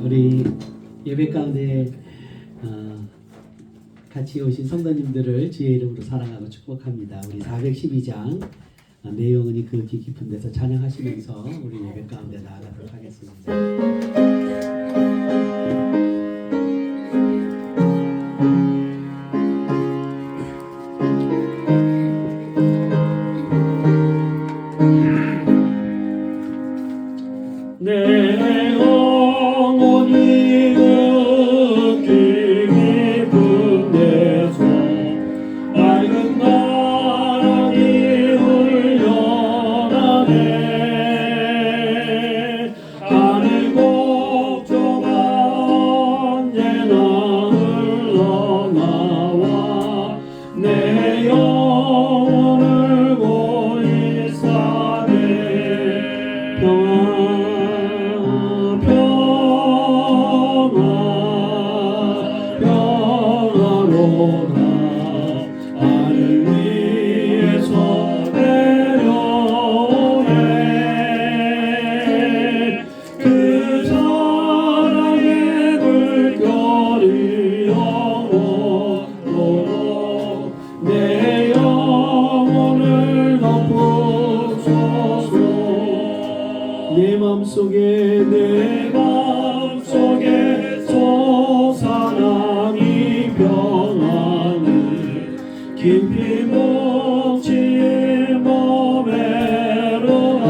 우리 예배 가운데 같이 오신 성도님들을 주의 이름으로 사랑하고 축복합니다. 우리 412장 내용은 그 깊은 데서 찬양하시면서 우리 예배 가운데 나아가도록 하겠습니다. 내 영혼이 흙기 깊은 데서 맑은 바람이 흘려나네. 하늘 곡조가 언제나 흘러나와 내 영혼을 고이 싸네. 평화로다 하늘 위에서 내려오네. 그 사랑의 물결이 영원토록 내 영혼을 덮으소서. 내 맘속에 솟아나니 평안이 깊이 묻힌 몸에로라.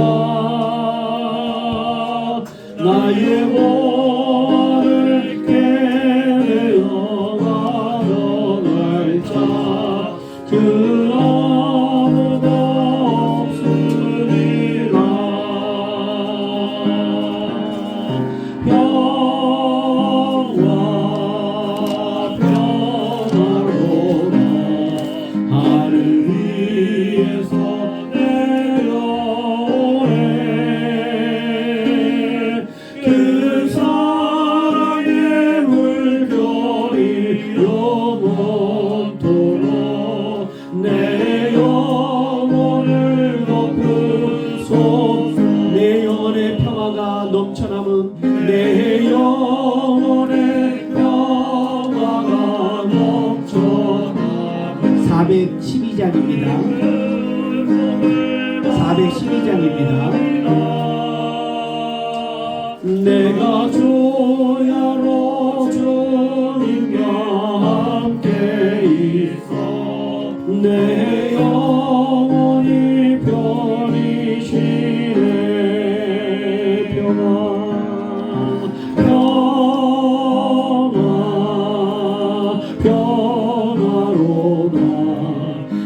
나의 원을 깨어나던 날짜 그 아무도 없으리라. 평화로다 하늘 위에서 내려오네. 그 사랑의 물결이 영원토록 내 영혼을 덮으소서. 내 영혼의 평화가 넘쳐남은 내 영혼의 평화가 넘쳐남은 412장입니다. 412장입니다. 내가 주야로 주님과 함께 있어 내 영혼이 편히 쉬네. 평화로다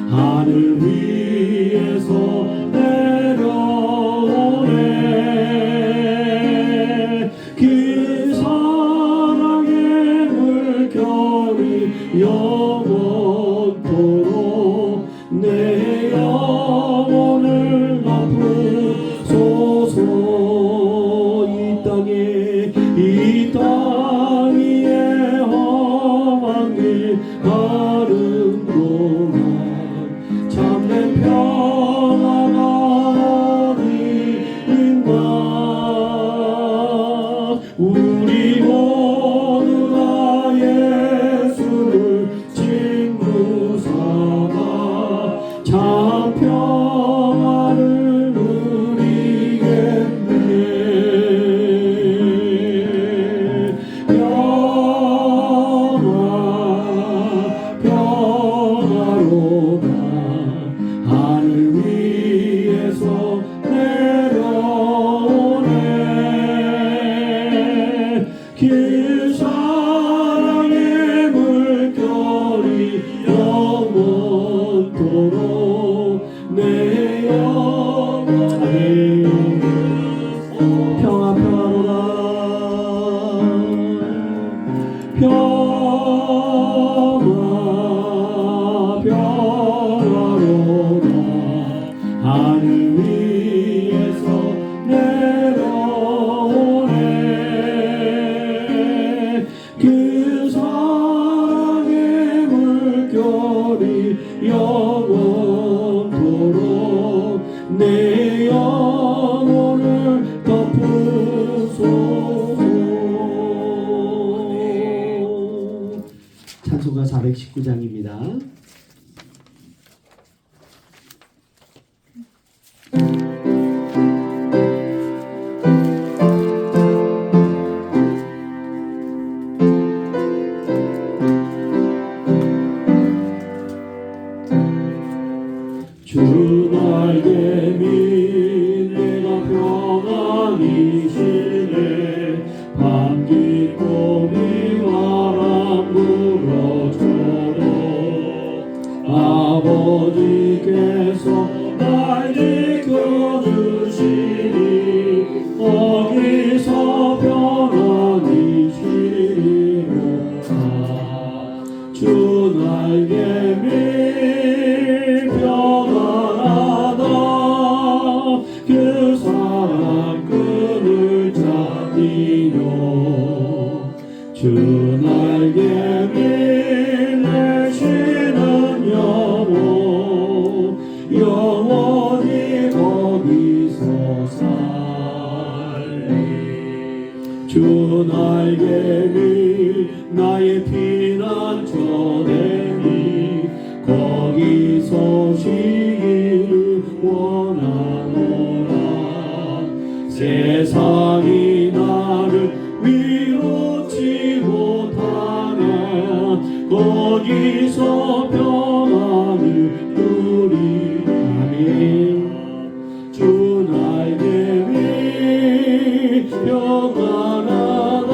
하늘 위에서 내려오네. 그 사랑의 물결이 영원토록 내 영혼을 덮으소서. 419장입니다. 주 날개 밑 내가 평안히 쉬네 밤깃 고비바람 불어줘도 아버지께서 날 지켜주시니 거기서 평안히 쉬리로다 주 날개 밑 평안하다 그 사랑 끈을 잡히려 주 날개 밑 내쉬는 영원히 거기서 살리 주 날개 밑 나의 피난처되니 거기서 쉬기를 원하노라 세상이 나를 위롭지 못하면 거기서 평안을 누리 아멘 주 날개 밑 평안하다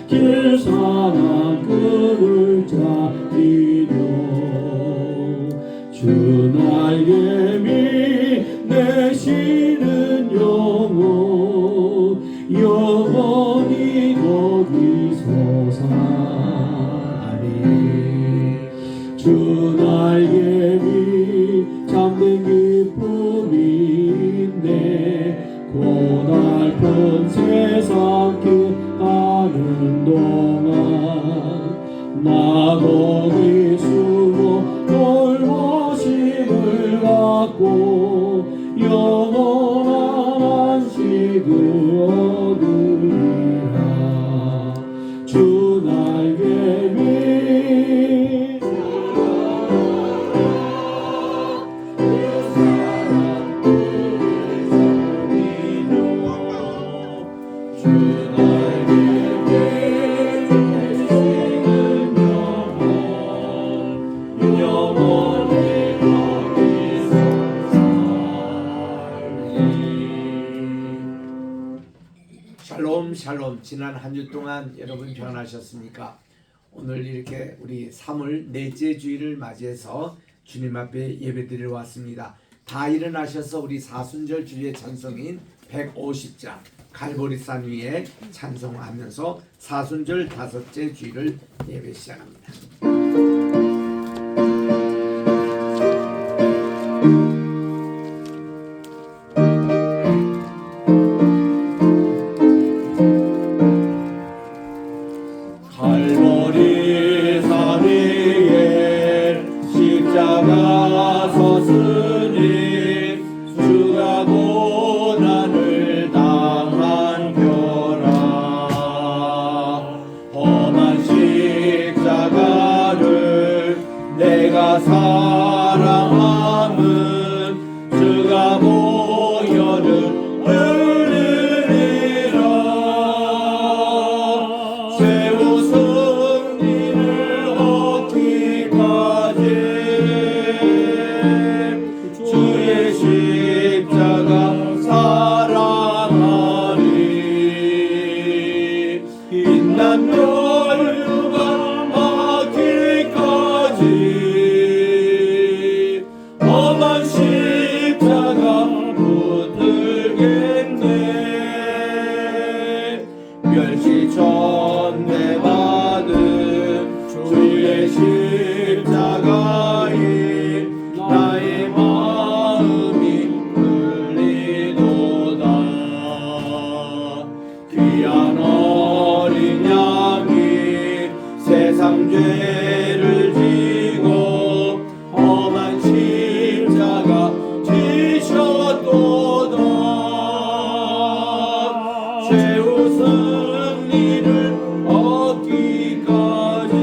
길상한 끈을 잡히려 주 날개 밑 내쉬는 영원히 거기서 살리 주 날개 밑 잠든 기쁨이 있네 고달픈 세상 하는 동안 나 거기 숨어 돌보심을 받고 영원한 안식을 얻으리라 주 날개 밑 샬롬 샬롬. 지난 한 주 동안 여러분 평안하셨습니까? 오늘 이렇게 우리 3월 넷째 주일을 맞이해서 주님 앞에 예배드리러 왔습니다. 다 일어나셔서 우리 사순절 주일의 찬송인 150장 갈보리산 위에 찬송하면서 사순절 다섯째 주일을 예배 시작합니다. 갈보리산 위에 십자가 섰으니 주가 고난을 당한 결아 험한 십자가를 내가 사랑함은 주가 보혈을 흘리리라 최후 승리를 얻기까지 주의 십자가 사랑하리 빛난 멸류관 막기까지 험한 십자가 붙들겠네 멸시 전대 받은 주의 십자가에 나의 마음이 끌리도다 귀한 어린 양이 세상 죄를 지고 험한 십자가 지셨도다 최후 승리를 얻기까지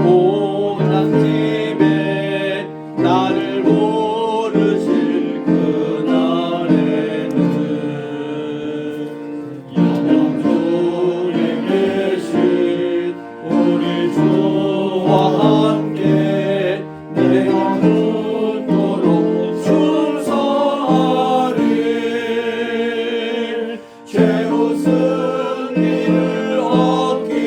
고난 집에 나를 부르실 그날에는 영원중에 계신 우리 주와 함께 내가 묻도록 충성하리. 최후 승리를 얻기까지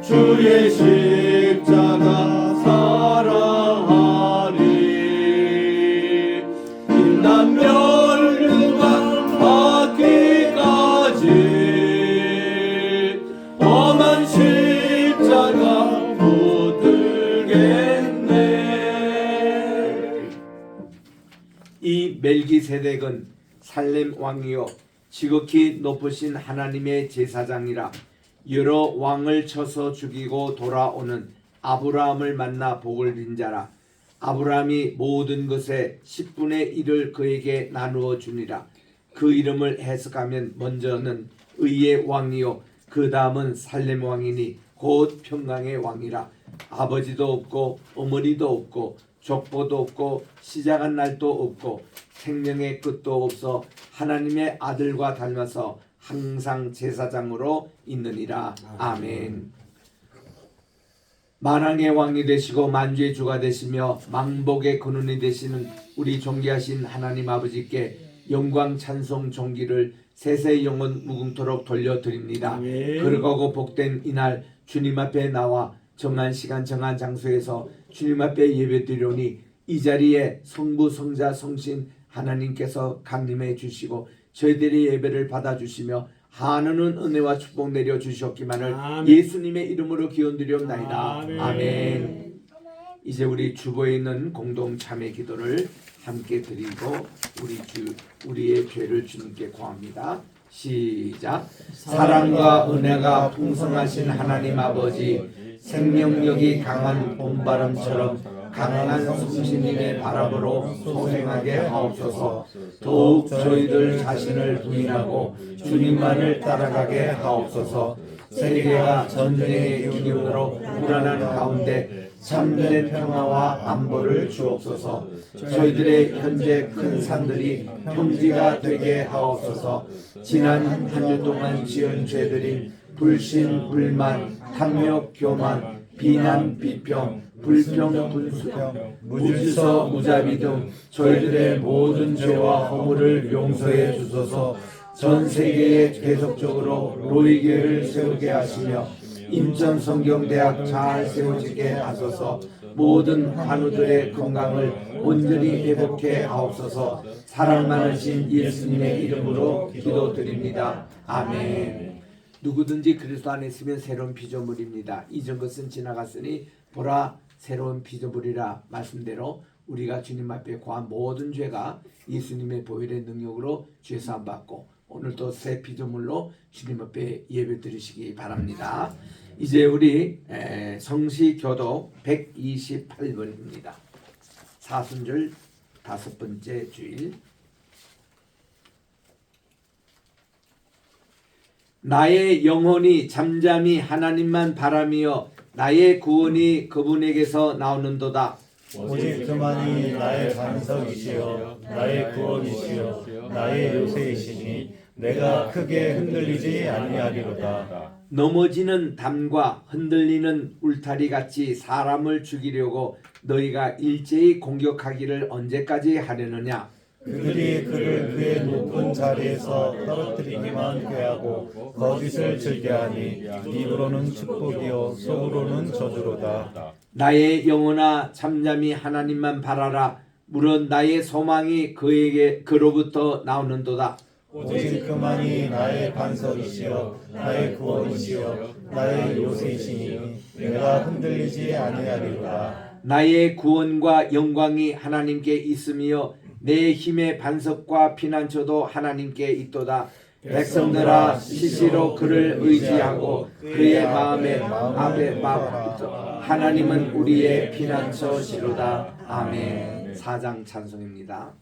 주의 십자가 사랑하리. 빛난 멸류관 받기까지 험한 십자가 붙들겠네. 이 멜기세덱은 살렘 왕이요 지극히 높으신 하나님의 제사장이라. 여러 왕을 쳐서 죽이고 돌아오는 아브라함을 만나 복을 빈 자라. 아브라함이 모든 것의 10분의 1을 그에게 나누어 주니라. 그 이름을 해석하면 먼저는 의의 왕이요 그 다음은 살렘 왕이니 곧 평강의 왕이라. 아버지도 없고 어머니도 없고 족보도 없고 시작한 날도 없고 생명의 끝도 없어 하나님의 아들과 닮아서 항상 제사장으로 있느니라. 아멘. 만왕의 왕이 되시고 만주의 주가 되시며 만복의 근원이 되시는 우리 존귀하신 하나님 아버지께 영광 찬송 존귀를 세세 영원 무궁토록 돌려드립니다. 그러고 복된 이날 주님 앞에 나와 정한 시간 정한 장소에서 주님 앞에 예배드리오니 이 자리에 성부 성자 성신 하나님께서 강림해 주시고 저희들의 예배를 받아주시며 한우는 은혜와 축복 내려 주시옵기만을 예수님의 이름으로 기원드리옵나이다. 아멘. 이제 우리 주보에 있는 공동 참회 기도를 함께 드리고 우리의 죄를 주님께 고합니다. 시작. 사랑과 은혜가 풍성하신 하나님 아버지, 생명력이 강한 봄바람처럼 강한 성신님의 바람으로 소생하게 하옵소서. 더욱 저희들 자신을 부인하고 주님만을 따라가게 하옵소서. 세계가 전쟁의 기운으로 불안한 가운데 참된 평화와 안보를 주옵소서. 저희들의 현재 큰 산들이 평지가 되게 하옵소서. 지난 한 주 동안 지은 죄들이 불신, 불만, 탐욕, 교만, 비난, 비평, 불평, 분수평, 무질서, 무자비 등 저희들의 모든 죄와 허물을 용서해 주소서. 전 세계에 계속적으로 로이교회를 세우게 하시며 인천성경대학 잘 세워지게 하소서. 모든 환우들의 건강을 온전히 회복해 하옵소서. 사랑 많으신 예수님의 이름으로 기도드립니다. 아멘. 누구든지 그리스도 안에 있으면 새로운 피조물입니다. 이전 것은 지나갔으니 보라 새로운 피조물이라. 말씀대로 우리가 주님 앞에 고한 모든 죄가 예수님의 보혈의 능력으로 죄사함 받고 오늘도 새 피조물로 주님 앞에 예배드리시기 바랍니다. 이제 우리 성시교독 128번입니다. 사순절 5번째 주일. 나의 영혼이 잠잠히 하나님만 바라며 나의 구원이 그분에게서 나오는도다. 오직 그만이 나의 반석이시요 나의 구원이시요 나의 요새이시니 내가 크게 흔들리지 아니하리로다. 넘어지는 담과 흔들리는 울타리 같이 사람을 죽이려고 너희가 일제히 공격하기를 언제까지 하려느냐? 그들이 그를 그의 높은 자리에서 떨어뜨리기만 꾀하고 거짓을 즐겨하니 입으로는 축복이요 속으로는 저주로다. 나의 영혼아 잠잠히 하나님만 바라라. 물론 나의 소망이 그로부터 나오는도다. 오직 그만이 나의 반석이시요 나의 구원이시요 나의 요새이시니 내가 흔들리지 아니하리로다. 나의 구원과 영광이 하나님께 있으며 내 힘의 반석과 피난처도 하나님께 있도다. 백성들아 시시로 그를 의지하고 그의 마음에 앞에 하나님은 우리의 피난처시로다. 아멘. 4장 찬송입니다.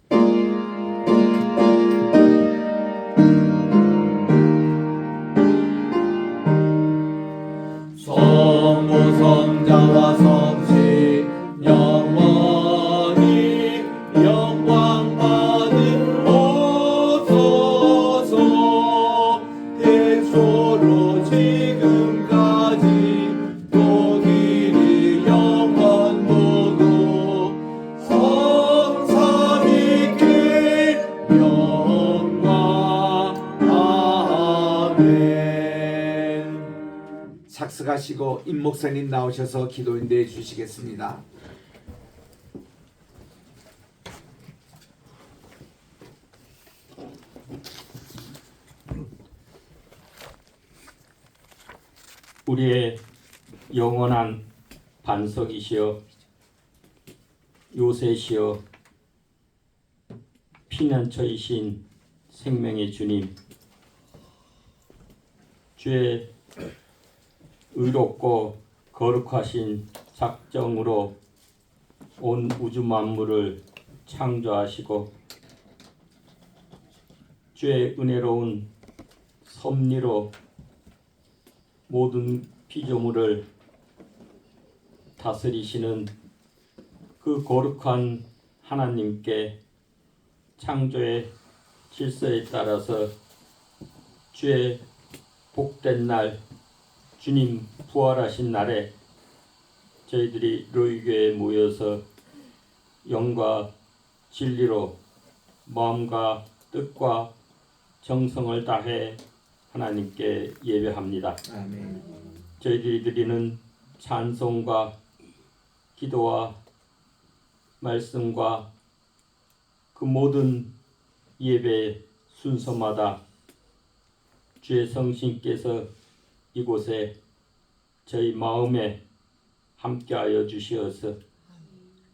착석하시고 임 목사님 나오셔서 기도인도해 주시겠습니다. 우리의 영원한 반석이시여 요새시여 피난처이신 생명의 주님, 주의 의롭고 거룩하신 작정으로 온 우주 만물을 창조하시고 주의 은혜로운 섭리로 모든 피조물을 다스리시는 그 거룩한 하나님께 창조의 질서에 따라서 주의 복된 날, 주님 부활하신 날에 저희들이 로이교회에 모여서 영과 진리로 마음과 뜻과 정성을 다해 하나님께 예배합니다. 아멘. 저희들이 드리는 찬송과 기도와 말씀과 그 모든 예배 순서마다 주의 성신께서 이곳에 저희 마음에 함께하여 주시어서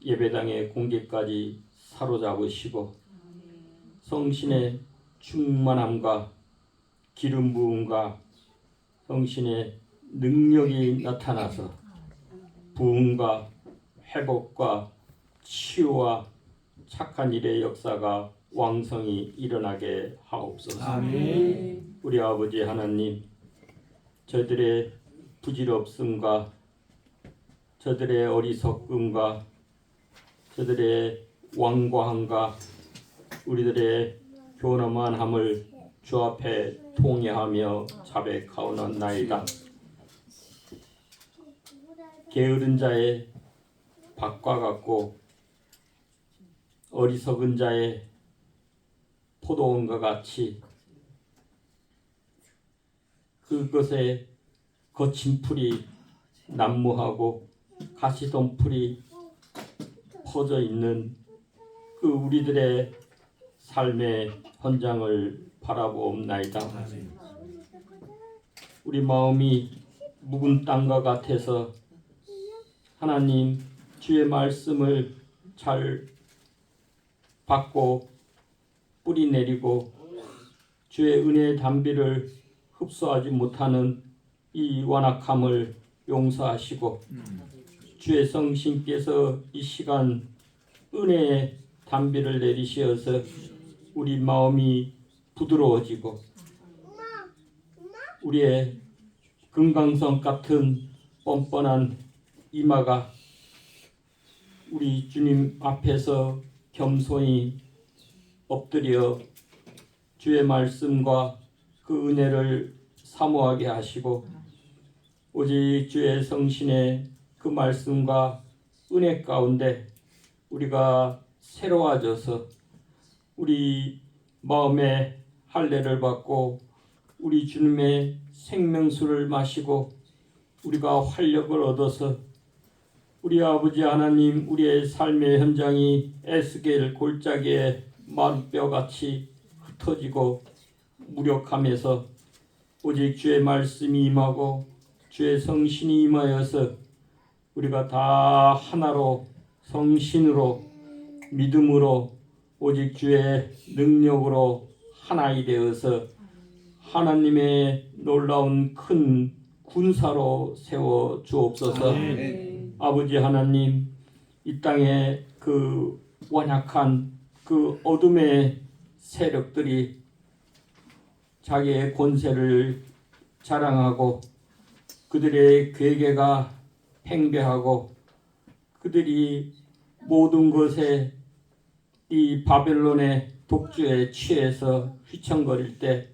예배당의 공기까지 사로잡으시고 성신의 충만함과 기름 부음과 성신의 능력이 나타나서 부흥과 회복과 치유와 착한 일의 역사가 왕성히 일어나게 하옵소서. 아멘. 우리 아버지 하나님, 저들의 부질없음과 저들의 어리석음과 저들의 완고함과 우리들의 교만함을 주 앞에 통회하며 자백하오나이다. 게으른 자의 밭과 같고 어리석은 자의 포도원과 같이 그것에 거친 풀이 난무하고 가시덤불이 퍼져 있는 그 우리들의 삶의 현장을 바라보옵나이다. 우리 마음이 묵은 땅과 같아서 하나님 주의 말씀을 잘 받고 뿌리 내리고 주의 은혜의 담비를 흡수하지 못하는 이 완악함을 용서하시고 주의 성신께서 이 시간 은혜의 담비를 내리시어서 우리 마음이 부드러워지고 우리의 금강석 같은 뻔뻔한 이마가 우리 주님 앞에서 겸손히 엎드려 주의 말씀과 그 은혜를 사모하게 하시고 오직 주의 성신의 그 말씀과 은혜 가운데 우리가 새로워져서 우리 마음의 할례를 받고 우리 주님의 생명수를 마시고 우리가 활력을 얻어서 우리 아버지 하나님 우리의 삶의 현장이 에스겔 골짜기의 마룻뼈같이 흩어지고 무력함에서 오직 주의 말씀이 임하고 주의 성신이 임하여서 우리가 다 하나로 성신으로 믿음으로 오직 주의 능력으로 하나이 되어서 하나님의 놀라운 큰 군사로 세워 주옵소서. 아버지 하나님, 이 땅에 그 완약한 그 어둠의 세력들이 자기의 권세를 자랑하고 그들의 괴계가 팽배하고 그들이 모든 것에 이 바벨론의 독주에 취해서 휘청거릴 때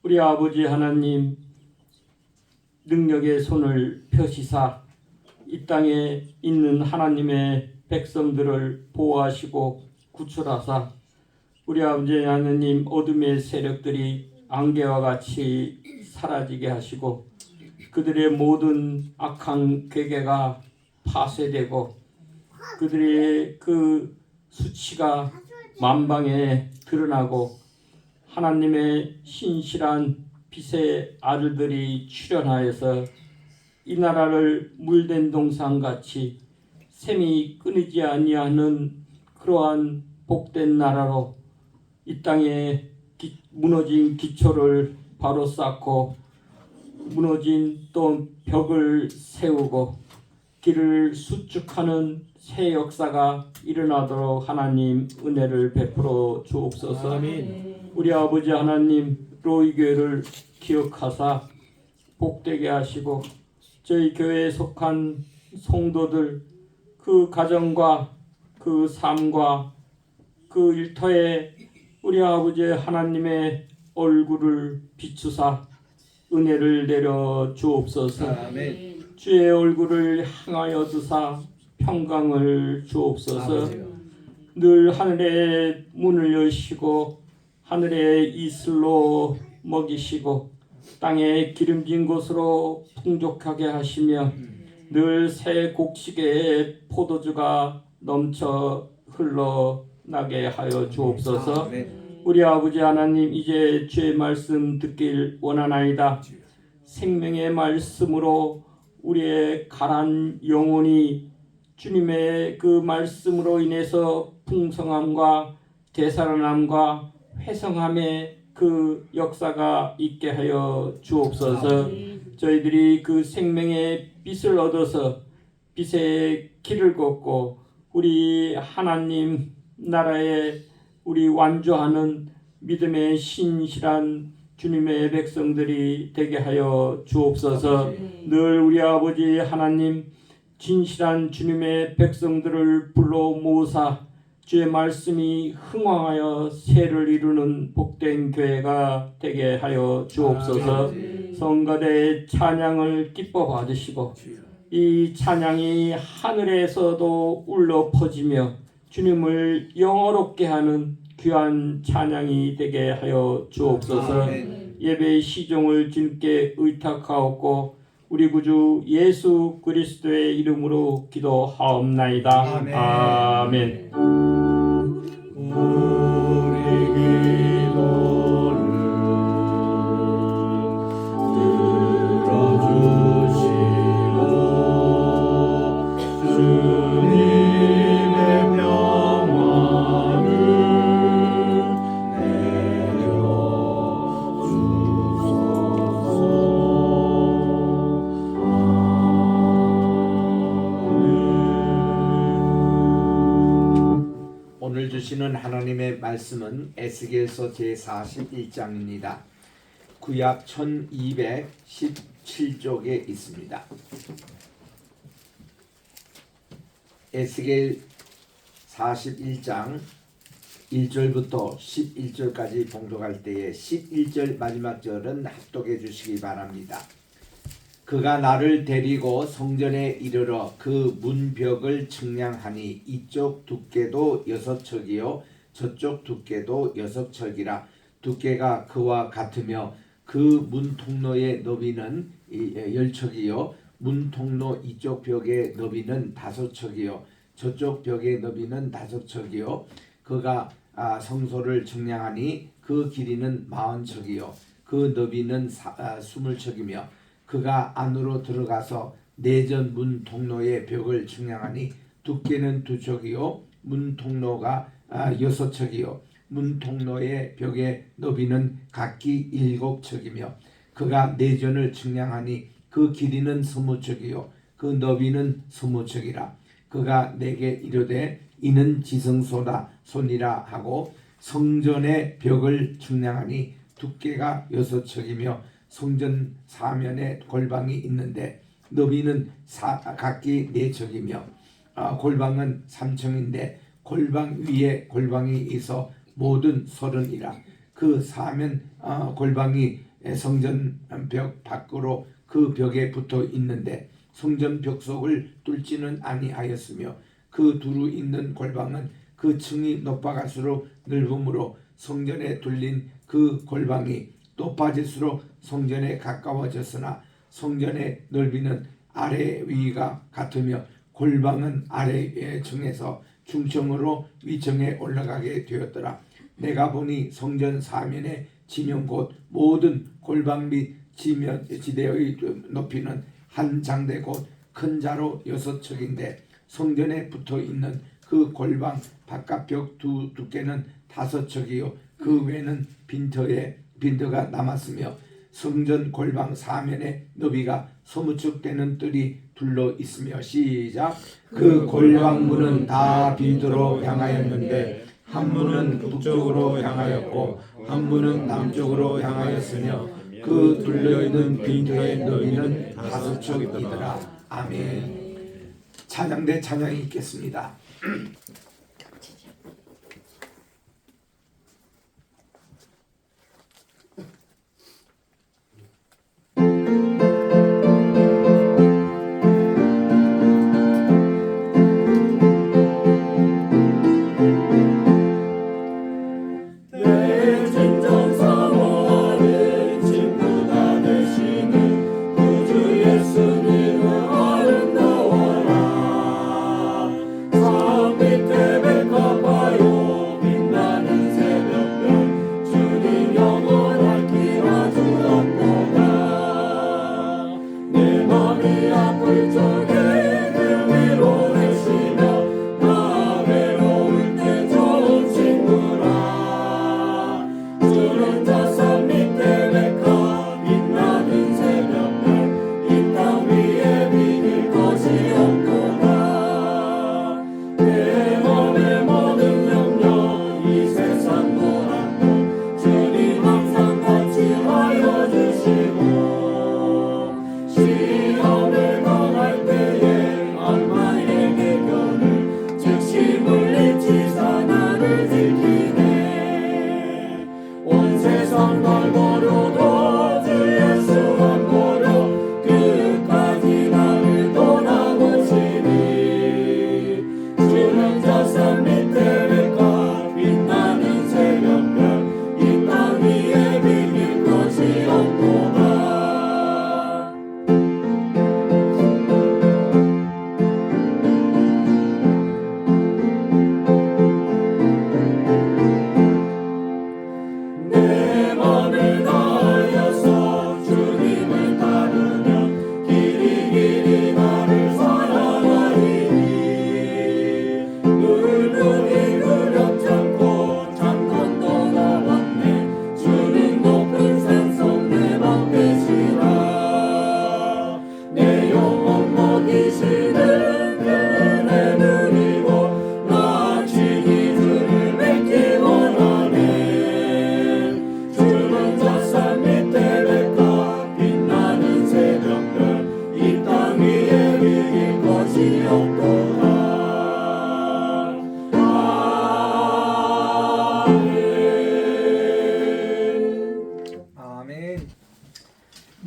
우리 아버지 하나님 능력의 손을 펴시사 이 땅에 있는 하나님의 백성들을 보호하시고 구출하사 우리 아버지 하나님 어둠의 세력들이 안개와 같이 사라지게 하시고 그들의 모든 악한 괴계가 파쇄되고 그들의 그 수치가 만방에 드러나고 하나님의 신실한 빛의 아들들이 출현하여서 이 나라를 물된 동산같이 샘이 끊이지 아니하는 그러한 복된 나라로 이 땅에 무너진 기초를 바로 쌓고 무너진 또 벽을 세우고 길을 수축하는 새 역사가 일어나도록 하나님 은혜를 베풀어 주옵소서. 우리 아버지 하나님 로이 교회를 기억하사 복되게 하시고 저희 교회에 속한 성도들 그 가정과 그 삶과 그 일터에 우리 아버지 하나님의 얼굴을 비추사 은혜를 내려 주옵소서. 주의 얼굴을 향하여 두사 평강을 주옵소서. 늘 하늘의 문을 여시고 하늘의 이슬로 먹이시고 땅의 기름진 곳으로 풍족하게 하시며 늘 새 곡식의 포도주가 넘쳐 흘러나게 하여 주옵소서. 우리 아버지 하나님 이제 주의 말씀 듣길 원하나이다. 생명의 말씀으로 우리의 가란 영혼이 주님의 그 말씀으로 인해서 풍성함과 되살아남과 회성함의 그 역사가 있게 하여 주옵소서. 저희들이 그 생명의 빛을 얻어서 빛의 길을 걷고 우리 하나님 나라에 우리 완주하는 믿음의 신실한 주님의 백성들이 되게 하여 주옵소서. 늘 우리 아버지 하나님 진실한 주님의 백성들을 불러 모으사 주의 말씀이 흥왕하여 세를 이루는 복된 교회가 되게 하여 주옵소서. 성가대의 찬양을 기뻐 받으시고 이 찬양이 하늘에서도 울려 퍼지며 주님을 영화롭게 하는 귀한 찬양이 되게 하여 주옵소서. 예배의 시종을 주님께 의탁하옵고 우리 구주 예수 그리스도의 이름으로 기도하옵나이다. 아멘. 우리 기도를 들어주시고 주님의 평안을 오늘 주시는 하나님의 말씀은 에스겔서 제41장입니다. 구약 1217쪽에 있습니다. 에스겔 41장 1절부터 11절까지 봉독할 때에 11절 마지막 절은 합독해 주시기 바랍니다. 그가 나를 데리고 성전에 이르러 그 문벽을 측량하니 이쪽 두께도 6척이요 저쪽 두께도 6척이라. 두께가 그와 같으며 그 문 통로의 너비는 10척이요 문 통로 이쪽 벽의 너비는 5척이요 저쪽 벽의 너비는 5척이요 그가 성소를 측량하니 그 길이는 40척이요 그 너비는 20척이며 그가 안으로 들어가서 내전 문 통로의 벽을 측량하니 두께는 2척이요 문 통로가 6척이요 문 통로의 벽의 너비는 각기 7척이며 그가 내전을 측량하니 그 길이는 20척이요 그 너비는 20척이라. 그가 내게 이르되 이는 지성소라 손이라 하고 성전의 벽을 측량하니 두께가 6척이며 성전 사면에 골방이 있는데 너비는 각기 4척이며 골방은 3층인데 골방 위에 골방이 있어 모든 30이라. 그 사면 골방이 성전 벽 밖으로 그 벽에 붙어 있는데 성전 벽 속을 뚫지는 아니하였으며 그 두루 있는 골방은 그 층이 높아갈수록 넓음으로 성전에 둘린 그 골방이 높아질수록 성전에 가까워졌으나 성전의 넓이는 아래 위가 같으며 골방은 아래 층에서 중층으로 위층에 올라가게 되었더라. 내가 보니 성전 사면의 지면 곧 모든 골방 및 지대의 높이는 한 장대 곧 큰 자로 6척인데 성전에 붙어 있는 그 골방 바깥벽 두께는 5척이요 그 외에는 빈터가 남았으며 성전 골방 사면의 너비가 20척 되는 뜰이 둘러 있으며 시작. 그 골방 문은 다 빈터로 향하였는데 한 문은 북쪽으로 향하였고 한 문은 남쪽으로 향하였으며 그 둘러있는 빈터의 너비는 5척이더라. 아멘. 찬양대 찬양이 있겠습니다.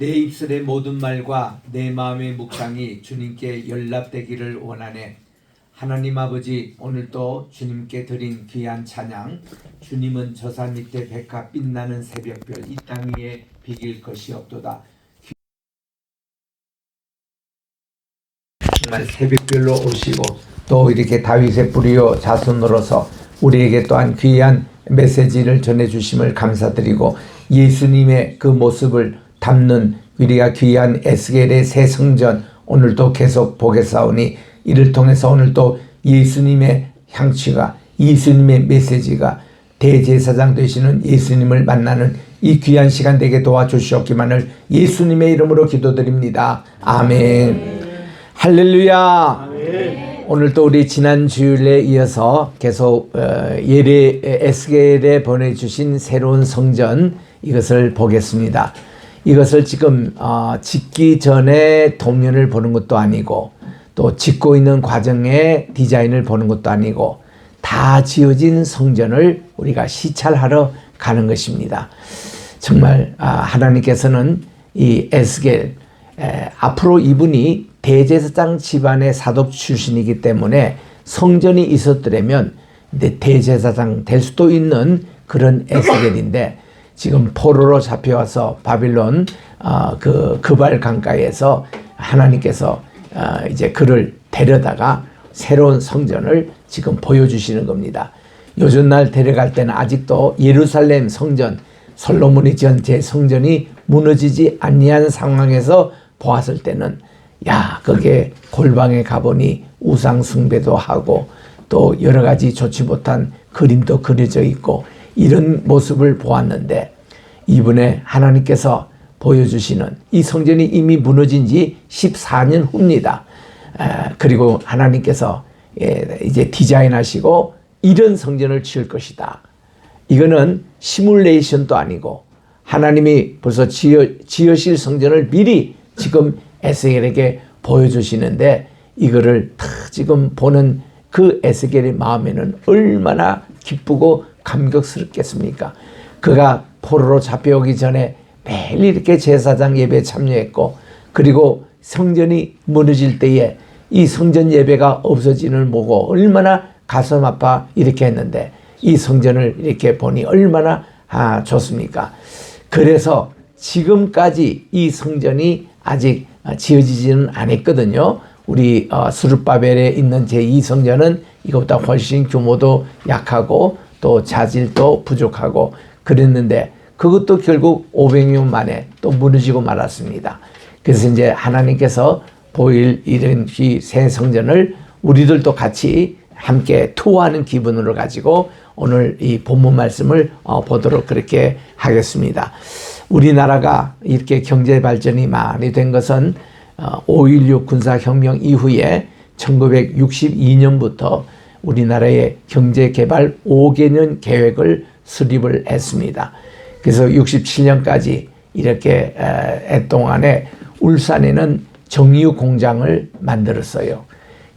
내 입술의 모든 말과 내 마음의 묵상이 주님께 연락되기를 원하네. 하나님 아버지, 오늘도 주님께 드린 귀한 찬양, 주님은 저 산 밑에 백화 빛나는 새벽별 이 땅 위에 비길 것이 없도다. 정말 새벽별로 오시고 또 이렇게 다윗의 뿌리요 자손으로서 우리에게 또한 귀한 메시지를 전해주심을 감사드리고, 예수님의 그 모습을 담는 우리가 귀한 에스겔의 새 성전 오늘도 계속 보겠사오니, 이를 통해서 오늘도 예수님의 향취가, 예수님의 메시지가 대제사장 되시는 예수님을 만나는 이 귀한 시간 되게 도와주시옵기만을 예수님의 이름으로 기도드립니다. 아멘. 할렐루야. 아멘. 오늘도 우리 지난 주일에 이어서 계속 에스겔에 보내주신 새로운 성전, 이것을 보겠습니다. 이것을 지금 짓기 전에 도면을 보는 것도 아니고, 또 짓고 있는 과정의 디자인을 보는 것도 아니고, 다 지어진 성전을 우리가 시찰하러 가는 것입니다. 정말 하나님께서는 이 에스겔, 앞으로 이분이 대제사장 집안의 사독 출신이기 때문에 성전이 있었더라면 대제사장 될 수도 있는 그런 에스겔인데, 지금 포로로 잡혀와서 바빌론 그 그발 강가에서 하나님께서 이제 그를 데려다가 새로운 성전을 지금 보여주시는 겁니다. 요즘날 데려갈 때는 아직도 예루살렘 성전, 솔로몬이 지은 제 성전이 무너지지 아니한 상황에서 보았을 때는 야, 거기에 골방에 가보니 우상 숭배도 하고 또 여러 가지 좋지 못한 그림도 그려져 있고 이런 모습을 보았는데, 이번에 하나님께서 보여주시는 이 성전이 이미 무너진 지 14년 후입니다. 그리고 하나님께서 이제 디자인하시고 이런 성전을 지을 것이다. 이거는 시뮬레이션도 아니고 하나님이 벌써 지으실 성전을 미리 지금 에스겔에게 보여주시는데, 이거를 다 지금 보는 그 에스겔의 마음에는 얼마나 기쁘고 감격스럽겠습니까? 그가 포로로 잡혀오기 전에 매일 이렇게 제사장 예배에 참여했고, 그리고 성전이 무너질 때에 이 성전 예배가 없어지는 보고 얼마나 가슴 아파 이렇게 했는데, 이 성전을 이렇게 보니 얼마나 좋습니까? 그래서 지금까지 이 성전이 아직 지어지지는 않았거든요. 우리 스룹바벨에 있는 제2성전은 이것보다 훨씬 규모도 약하고 또 자질도 부족하고 그랬는데, 그것도 결국 500년 만에 또 무너지고 말았습니다. 그래서 이제 하나님께서 보일 이런 이 새 성전을 우리들도 같이 함께 투어하는 기분으로 가지고 오늘 이 본문 말씀을 보도록 그렇게 하겠습니다. 우리나라가 이렇게 경제 발전이 많이 된 것은 5.16 군사혁명 이후에 1962년부터 우리나라의 경제개발 5개년 계획을 수립을 했습니다. 그래서 67년까지 이렇게 동안에 울산에는 정유 공장을 만들었어요.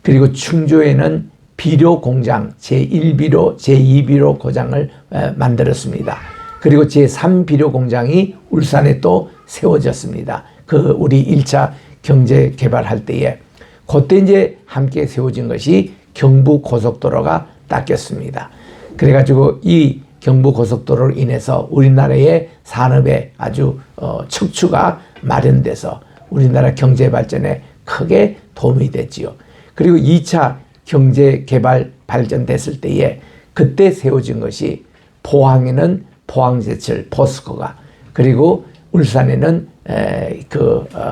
그리고 충주에는 비료 공장 제1비료, 제2비료 공장을 만들었습니다. 그리고 제3비료 공장이 울산에 또 세워졌습니다. 그 우리 1차 경제 개발할 때에 그때 이제 함께 세워진 것이 경부고속도로가 닦였습니다. 그래가지고 이 경부고속도로로 인해서 우리나라의 산업에 아주 척추가 마련돼서 우리나라 경제 발전에 크게 도움이 됐지요. 그리고 2차 경제 개발 발전됐을 때에 그때 세워진 것이 포항에는 포항제철 포스코가, 그리고 울산에는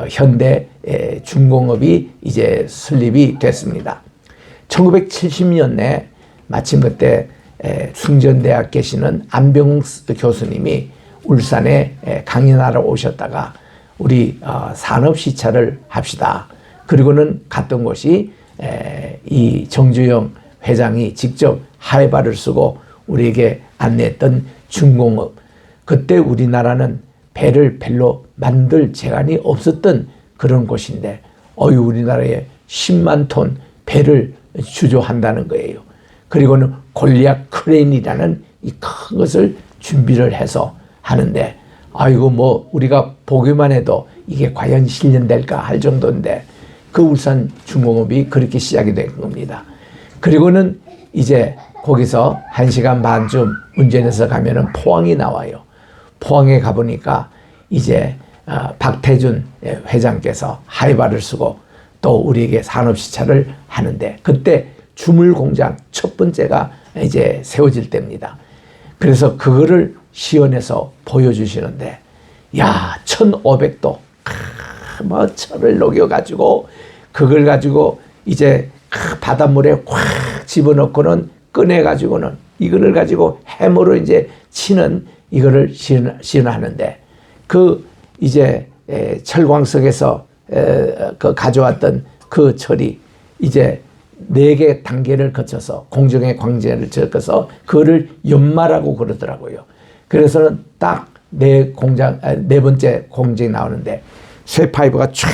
현대 중공업이 이제 설립이 됐습니다. 1970년에 마침 그때 숭전대학 계시는 안병욱 교수님이 울산에 강연하러 오셨다가 우리 산업시찰을 합시다. 그리고는 갔던 곳이 이 정주영 회장이 직접 하회발을 쓰고 우리에게 안내했던 중공업. 그때 우리나라는 배를 별로 만들 재간이 없었던 그런 곳인데 우리나라에 10만 톤 배를 주조한다는 거예요. 그리고는 골리앗 크레인이라는 이 큰 것을 준비를 해서 하는데, 아이고 뭐 우리가 보기만 해도 이게 과연 실현될까 할 정도인데 그 울산 중공업이 그렇게 시작이 된 겁니다. 그리고는 이제 거기서 1시간 반쯤 운전해서 가면은 포항이 나와요. 포항에 가보니까 이제 박태준 회장께서 하이바를 쓰고 또 우리에게 산업시찰을 하는데, 그때 주물공장 첫 번째가 이제 세워질 때입니다. 그래서 그거를 시연해서 보여주시는데, 야, 1500도 뭐 철을 녹여가지고 그걸 가지고 이제 바닷물에 확 집어넣고는 꺼내가지고는 이거를 가지고 해머로 이제 치는 이거를 시연하는데, 그 이제 철광석에서 그 가져왔던 그 철이 이제 4개 단계를 거쳐서 공정의 광제를 적어서 그거를 연마라고 그러더라고요. 그래서는 딱 네 번째 공정이 나오는데 쇠파이브가 쫙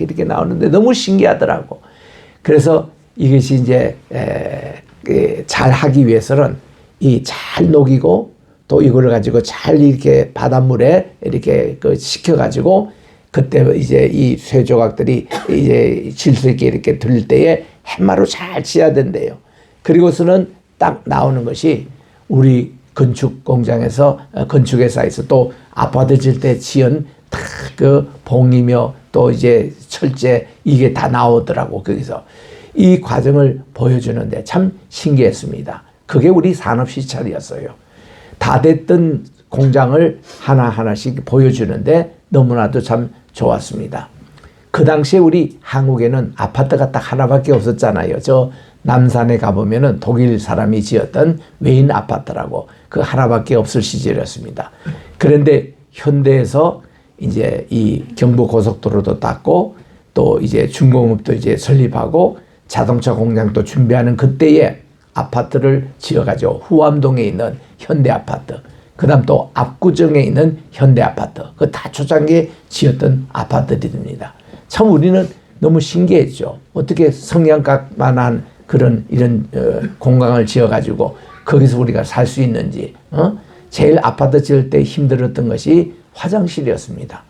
이렇게 나오는데 너무 신기하더라고. 그래서 이것이 이제 잘 하기 위해서는 이 잘 녹이고 또 이걸 가지고 잘 이렇게 바닷물에 이렇게 식혀가지고 그때 이제 이 쇠 조각들이 이제 질서 있게 이렇게 들릴 때에 해마로 잘 치야 된대요. 그리고서는 딱 나오는 것이 우리 건축 공장에서 건축회사에서 또 아파트 질 때 지은 다 그 봉이며 또 이제 철제 이게 다 나오더라고. 거기서 이 과정을 보여주는데 참 신기했습니다. 그게 우리 산업 시찰이었어요. 다 됐던 공장을 하나하나씩 보여주는데 너무나도 참 좋았습니다. 그 당시에 우리 한국에는 아파트가 딱 하나밖에 없었잖아요. 저 남산에 가보면은 독일 사람이 지었던 웨인 아파트라고 그 하나밖에 없을 시절이었습니다. 그런데 현대에서 이제 이 경부 고속도로도 닦고 또 이제 중공업도 이제 설립하고 자동차 공장도 준비하는 그때에 아파트를 지어가지고 후암동에 있는 현대 아파트, 그 다음 또 압구정에 있는 현대 아파트, 그 다 초창기에 지었던 아파트들입니다. 참 우리는 너무 신기했죠. 어떻게 성냥갑만한 그런 이런 공간을 지어가지고 거기서 우리가 살 수 있는지. 제일 아파트 지을 때 힘들었던 것이 화장실이었습니다.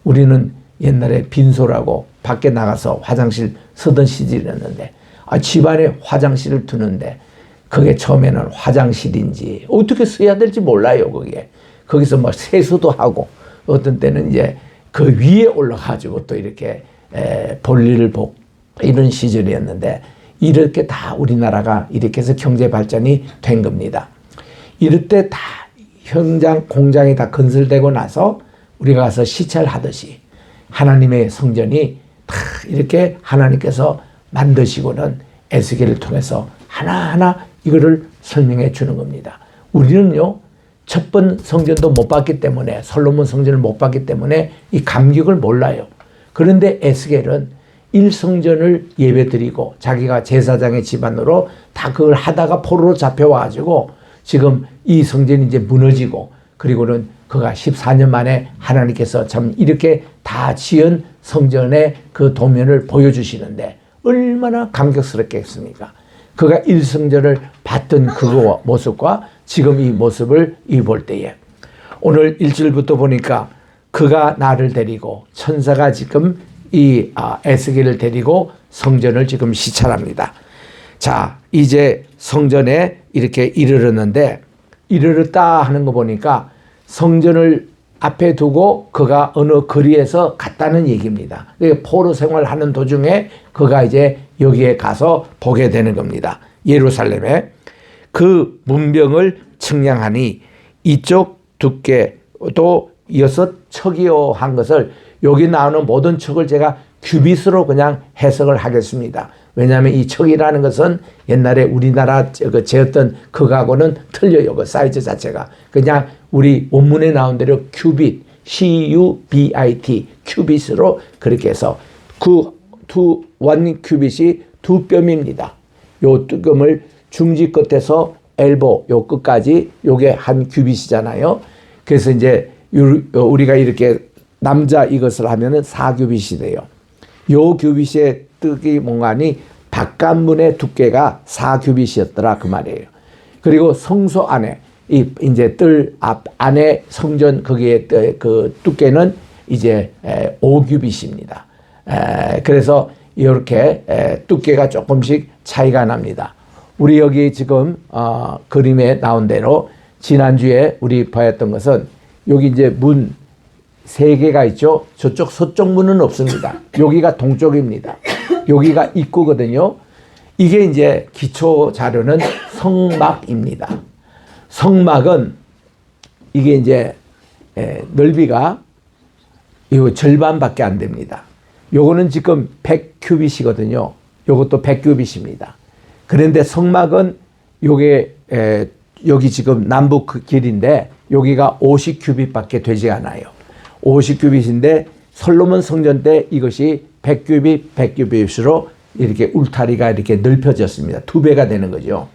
우리는 옛날에 빈소라고 밖에 나가서 화장실 쓰던 시절이었는데 집안에 화장실을 두는데 그게 처음에는 화장실인지 어떻게 써야 될지 몰라요. 그게 거기서 막 세수도 하고 어떤 때는 이제 그 위에 올라가지고 또 이렇게 볼일을 보고 이런 시절이었는데 이렇게 다 우리나라가 이렇게 해서 경제 발전이 된 겁니다. 이럴 때 다 현장 공장이 다 건설되고 나서 우리가 가서 시찰하듯이 하나님의 성전이 다 이렇게 하나님께서 만드시고는 에스겔을 통해서 하나하나 이거를 설명해 주는 겁니다. 우리는요, 첫 번 성전도 못 봤기 때문에, 솔로몬 성전을 못 봤기 때문에 이 감격을 몰라요. 그런데 에스겔은 1성전을 예배드리고 자기가 제사장의 집안으로 다 그걸 하다가 포로로 잡혀와가지고 지금 이 성전이 이제 무너지고 그리고는 그가 14년 만에 하나님께서 참 이렇게 다 지은 성전의 그 도면을 보여주시는데 얼마나 감격스럽겠습니까? 그가 1성전을 봤던 그 모습과 지금 이 모습을 볼 때에 오늘 1절부터 보니까 그가 나를 데리고 천사가 지금 이 에스겔을 데리고 성전을 지금 시찰합니다. 자, 이제 성전에 이렇게 이르렀는데 이르렀다 하는 거 보니까 성전을 앞에 두고 그가 어느 거리에서 갔다는 얘기입니다. 포로 생활하는 도중에 그가 이제 여기에 가서 보게 되는 겁니다. 예루살렘에 그 문병을 측량하니 이쪽 두께 또 6척이요 한 것을 여기 나오는 모든 척을 제가 큐빗으로 그냥 해석을 하겠습니다. 왜냐하면 이 척이라는 것은 옛날에 우리나라 재었던 그거하고는 틀려요. 그 사이즈 자체가. 그냥 우리 원문에 나온 대로 큐빗, C-U-B-I-T, 큐빗으로 그렇게 해서 원 큐빗이 2뼘입니다. 요 뼘을 중지 끝에서 엘보 요 끝까지 요게 한 큐빗이잖아요. 그래서 이제 우리가 이렇게 남자 이것을 하면은 4큐빗이 돼요. 요 큐빗의 뜨기 뭔가니 바깥문의 두께가 4큐빗이었더라 그 말이에요. 그리고 성소 안에 이제 뜰 앞 안에 성전 거기에 그 두께는 이제 5큐빗입니다. 그래서 이렇게 두께가 조금씩 차이가 납니다. 우리 여기 지금 그림에 나온 대로 지난주에 우리 보았던 것은 여기 이제 문 3개가 있죠. 저쪽 서쪽 문은 없습니다. 여기가 동쪽입니다. 여기가 입구거든요. 이게 이제 기초 자료는 성막입니다. 성막은 이게 이제 넓이가 이 절반밖에 안 됩니다. 요거는 지금 100큐빗이거든요. 요것도 100큐빗입니다. 그런데 성막은 요게 여기 지금 남북 길인데 여기가 50큐빗밖에 되지 않아요. 50큐빗인데 솔로몬 성전 때 이것이 100큐빗, 100큐빗으로 이렇게 울타리가 이렇게 넓혀졌습니다. 2배가 되는 거죠.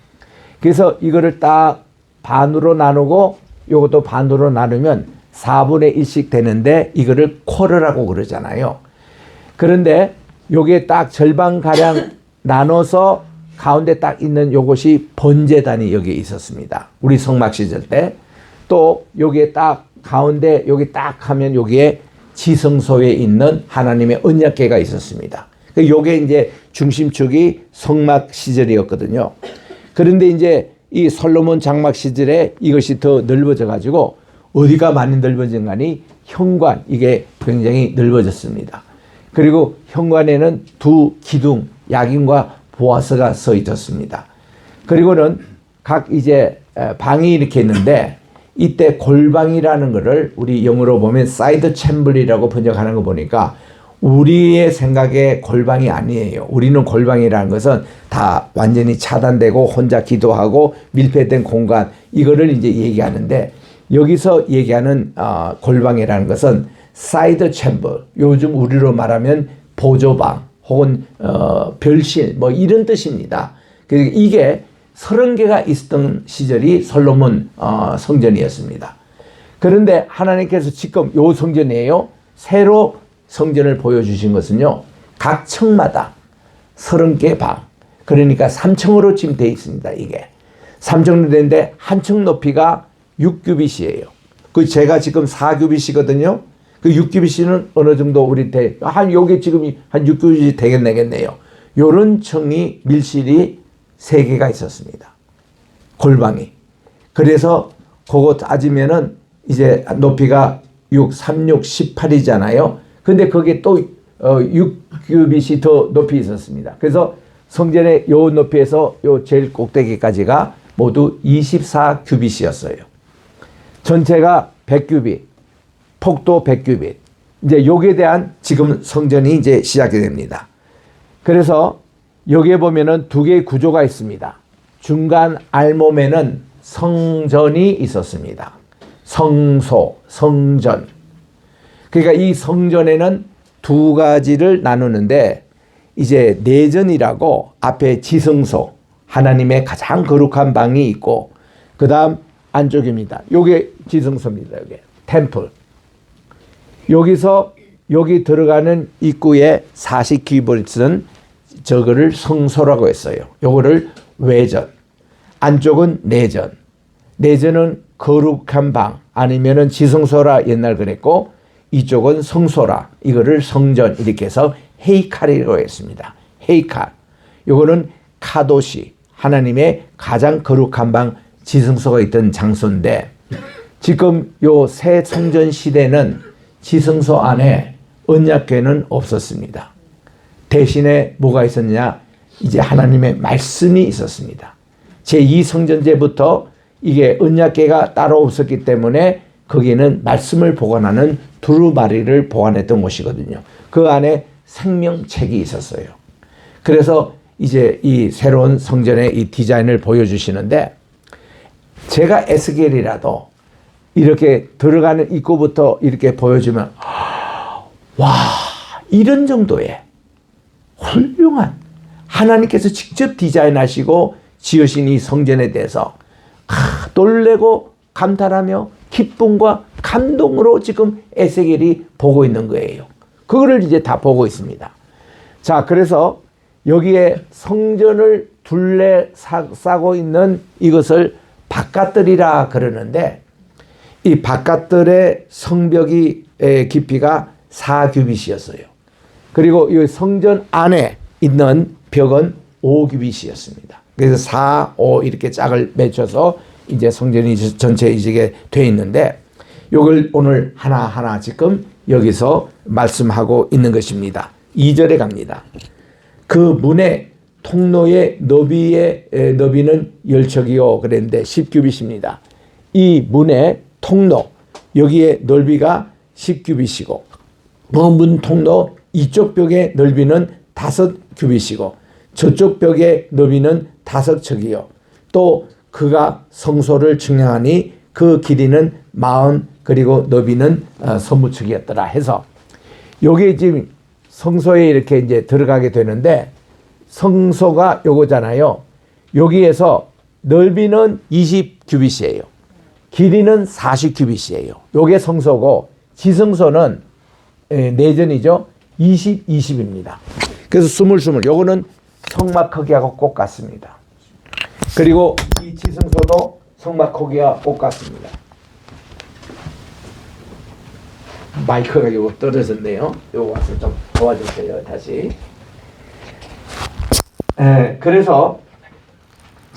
그래서 이거를 딱 반으로 나누고 이것도 반으로 나누면 4분의 1씩 되는데 이거를 쿼르라고 그러잖아요. 그런데 요게 딱 절반가량 나눠서 가운데 딱 있는 요것이 번제단이 여기에 있었습니다. 우리 성막 시절 때. 또 여기에 딱 가운데 여기 딱 하면 여기에 지성소에 있는 하나님의 언약궤가 있었습니다. 요게 이제 중심축이 성막 시절이었거든요. 그런데 이제 이 솔로몬 장막 시절에 이것이 더 넓어져 가지고 어디가 많이 넓어진 가니 현관 이게 굉장히 넓어졌습니다. 그리고 현관에는 두 기둥 야긴과 보아스가 서 있었습니다. 그리고는 각 이제 방이 이렇게 있는데 이때 골방이라는 것을 우리 영어로 보면 사이드 챔버리라고 번역하는 거 보니까 우리의 생각에 골방이 아니에요. 우리는 골방이라는 것은 다 완전히 차단되고 혼자 기도하고 밀폐된 공간 이거를 이제 얘기하는데 여기서 얘기하는 골방이라는 것은 사이드 챔버 요즘 우리로 말하면 보조방 혹은 별실 뭐 이런 뜻입니다. 그러니까 이게 30개가 있었던 시절이 솔로몬 성전이었습니다. 그런데 하나님께서 지금 요 성전이에요. 새로 성전을 보여주신 것은요. 각 층마다 30개 방. 그러니까 3층으로 지금 되어 있습니다. 이게. 3층으로 되는데 한 층 높이가 6규빗이에요. 그 제가 지금 4규빗이거든요. 그 6규빗은 어느 정도 우리 요게 지금 한 6규빗이 되겠네요. 요런 층이 밀실이 3개가 있었습니다. 골방이. 그래서 그거 따지면은 이제 높이가 6, 3, 6, 18이잖아요. 근데 거기에 또 6규빗이 더 높이 있었습니다. 그래서 성전의 요 높이에서 요 제일 꼭대기까지가 모두 24규빗이었어요. 전체가 100규빗, 폭도 100규빗. 이제 요게 대한 지금 성전이 이제 시작이 됩니다. 그래서 여기에 보면은 두 개의 구조가 있습니다. 중간 알몸에는 성전이 있었습니다. 성소, 성전. 그러니까 이 성전에는 두 가지를 나누는데 이제 내전이라고 앞에 지성소, 하나님의 가장 거룩한 방이 있고 그 다음 안쪽입니다. 요게 지성소입니다. 요게 템플. 여기서 여기 들어가는 입구에 40규빗은 저거를 성소라고 했어요. 요거를 외전. 안쪽은 내전. 내전은 거룩한 방 아니면은 지성소라 옛날 그랬고 이쪽은 성소라. 이거를 성전 이렇게 해서 헤이칼이라고 했습니다. 헤이칼. 요거는 카도시. 하나님의 가장 거룩한 방 지성소가 있던 장소인데 지금 요 새 성전 시대는 지성소 안에 언약궤는 없었습니다. 대신에 뭐가 있었냐? 이제 하나님의 말씀이 있었습니다. 제2성전제부터 이게 언약궤가 따로 없었기 때문에 거기에는 말씀을 보관하는 두루마리를 보관했던 곳이거든요. 그 안에 생명책이 있었어요. 그래서 이제 이 새로운 성전의 이 디자인을 보여주시는데 제가 에스겔이라도 이렇게 들어가는 입구부터 이렇게 보여주면 와 이런 정도의 훌륭한 하나님께서 직접 디자인하시고 지으신 이 성전에 대해서 놀래고 감탄하며 기쁨과 감동으로 지금 에스겔이 보고 있는 거예요. 그거를 이제 다 보고 있습니다. 자, 그래서 여기에 성전을 둘러싸고 있는 이것을 바깥들이라 그러는데 이 바깥들의 성벽이 깊이가 4규빗이었어요. 그리고 이 성전 안에 있는 벽은 5규빗이었습니다. 그래서 4, 5 이렇게 짝을 맺혀서 이제 성전이 전체 이게 돼 있는데 이걸 오늘 하나하나 지금 여기서 말씀하고 있는 것입니다. 2절에 갑니다. 그 문의 통로의 너비는 열척이요 그랬는데 10규빗입니다. 이 문의 통로 여기에 넓이가 10규빗이고 문 통로 이쪽 벽의 넓이는 5규빗이고 저쪽 벽의 너비는 5척이요. 또 그가 성소를 측량하니 그 길이는 40 그리고 너비는 30척이었더라 해서 여기 지금 성소에 이렇게 이제 들어가게 되는데 성소가 요거잖아요. 여기에서 넓이는 20규빗이에요. 길이는 40규빗이에요. 요게 성소고 지성소는 내전이죠. 20, 20입니다. 그래서 20. 요거는 성막 크기하고 꼭 같습니다. 그리고 이 지성소도 성막 크기와 꼭 같습니다. 마이크가 요거 떨어졌네요. 요거 와서 좀 도와주세요. 다시. 그래서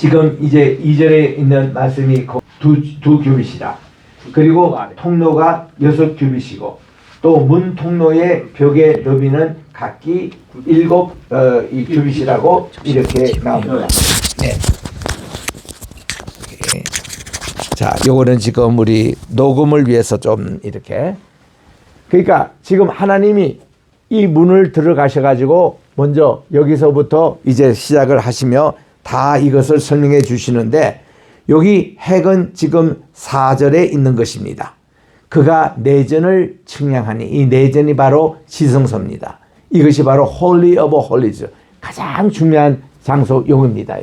지금 이제 2절에 있는 말씀이 두 규빗이라. 그리고 통로가 6규빗이고 또 문 통로의 벽의 너비는 각기 7 규빗이라고 이렇게 나옵니다. 네. 자, 요거는 지금 우리 녹음을 위해서 좀 이렇게. 그러니까 지금 하나님이 이 문을 들어가셔가지고 먼저 여기서부터 이제 시작을 하시며 다 이것을 설명해 주시는데 여기 핵은 지금 4절에 있는 것입니다. 그가 내전을 측량하니 이 내전이 바로 지성소입니다. 이것이 바로 Holy of Holies, 가장 중요한 장소 용입니다.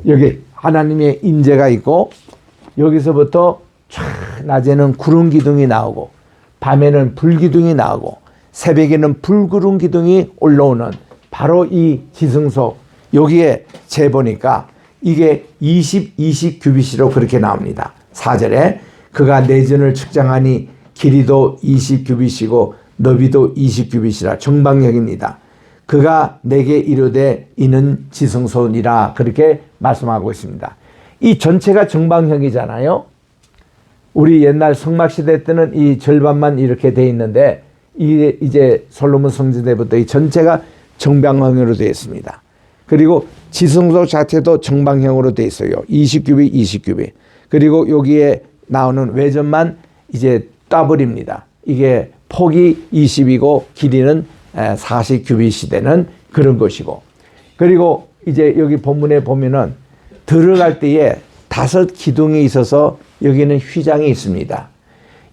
여기 하나님의 임재가 있고 여기서부터 촤 낮에는 구름 기둥이 나오고 밤에는 불 기둥이 나오고 새벽에는 불구름 기둥이 올라오는 바로 이 지성소. 여기에 재보니까 이게 20 규빗으로 그렇게 나옵니다. 4절에 그가 내전을 측량하니 길이도 20 규빗이고 너비도 20 규빗이라 정방형입니다. 그가 내게 이르되 이는 지성소니라 그렇게 말씀하고 있습니다. 이 전체가 정방형이잖아요. 우리 옛날 성막시대 때는 이 절반만 이렇게 돼 있는데 이제 솔로몬 성지대부터 이 전체가 정방형으로 되어 있습니다. 그리고 지성소 자체도 정방형으로 되어 있어요. 20규빗, 20규빗. 그리고 여기에 나오는 외전만 이제 더블입니다. 이게 폭이 20이고 길이는 40규빗이 되는 그런 것이고. 그리고 이제 여기 본문에 보면은 들어갈 때에 5 기둥이 있어서 여기는 휘장이 있습니다.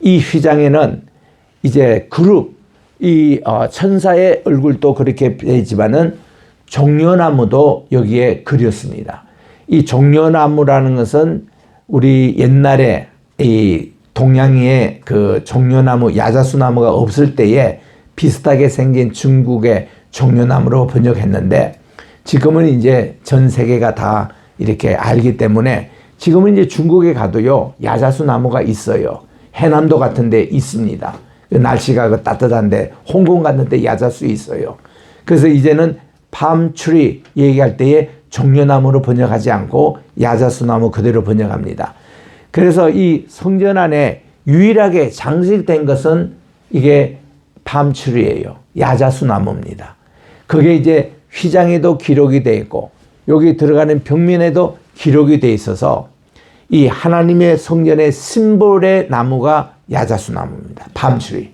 이 휘장에는 이제 그룹, 천사의 얼굴도 그렇게 되지만은 종려나무도 여기에 그렸습니다. 이 종려나무라는 것은 우리 옛날에 이 동양에 그 종려나무, 야자수나무가 없을 때에 비슷하게 생긴 중국의 종려나무로 번역했는데 지금은 이제 전 세계가 다 이렇게 알기 때문에 지금은 이제 중국에 가도요, 야자수나무가 있어요. 해남도 같은 데 있습니다. 날씨가 따뜻한데 홍콩 같은 데 야자수 있어요. 그래서 이제는 팜트리 얘기할 때에 종려나무로 번역하지 않고 야자수나무 그대로 번역합니다. 그래서 이 성전 안에 유일하게 장식된 것은 이게 팜트리예요. 야자수나무입니다. 그게 이제 휘장에도 기록이 되어 있고 여기 들어가는 벽면에도 기록이 되어 있어서 이 하나님의 성전의 심볼의 나무가 야자수나무입니다. 팜트리.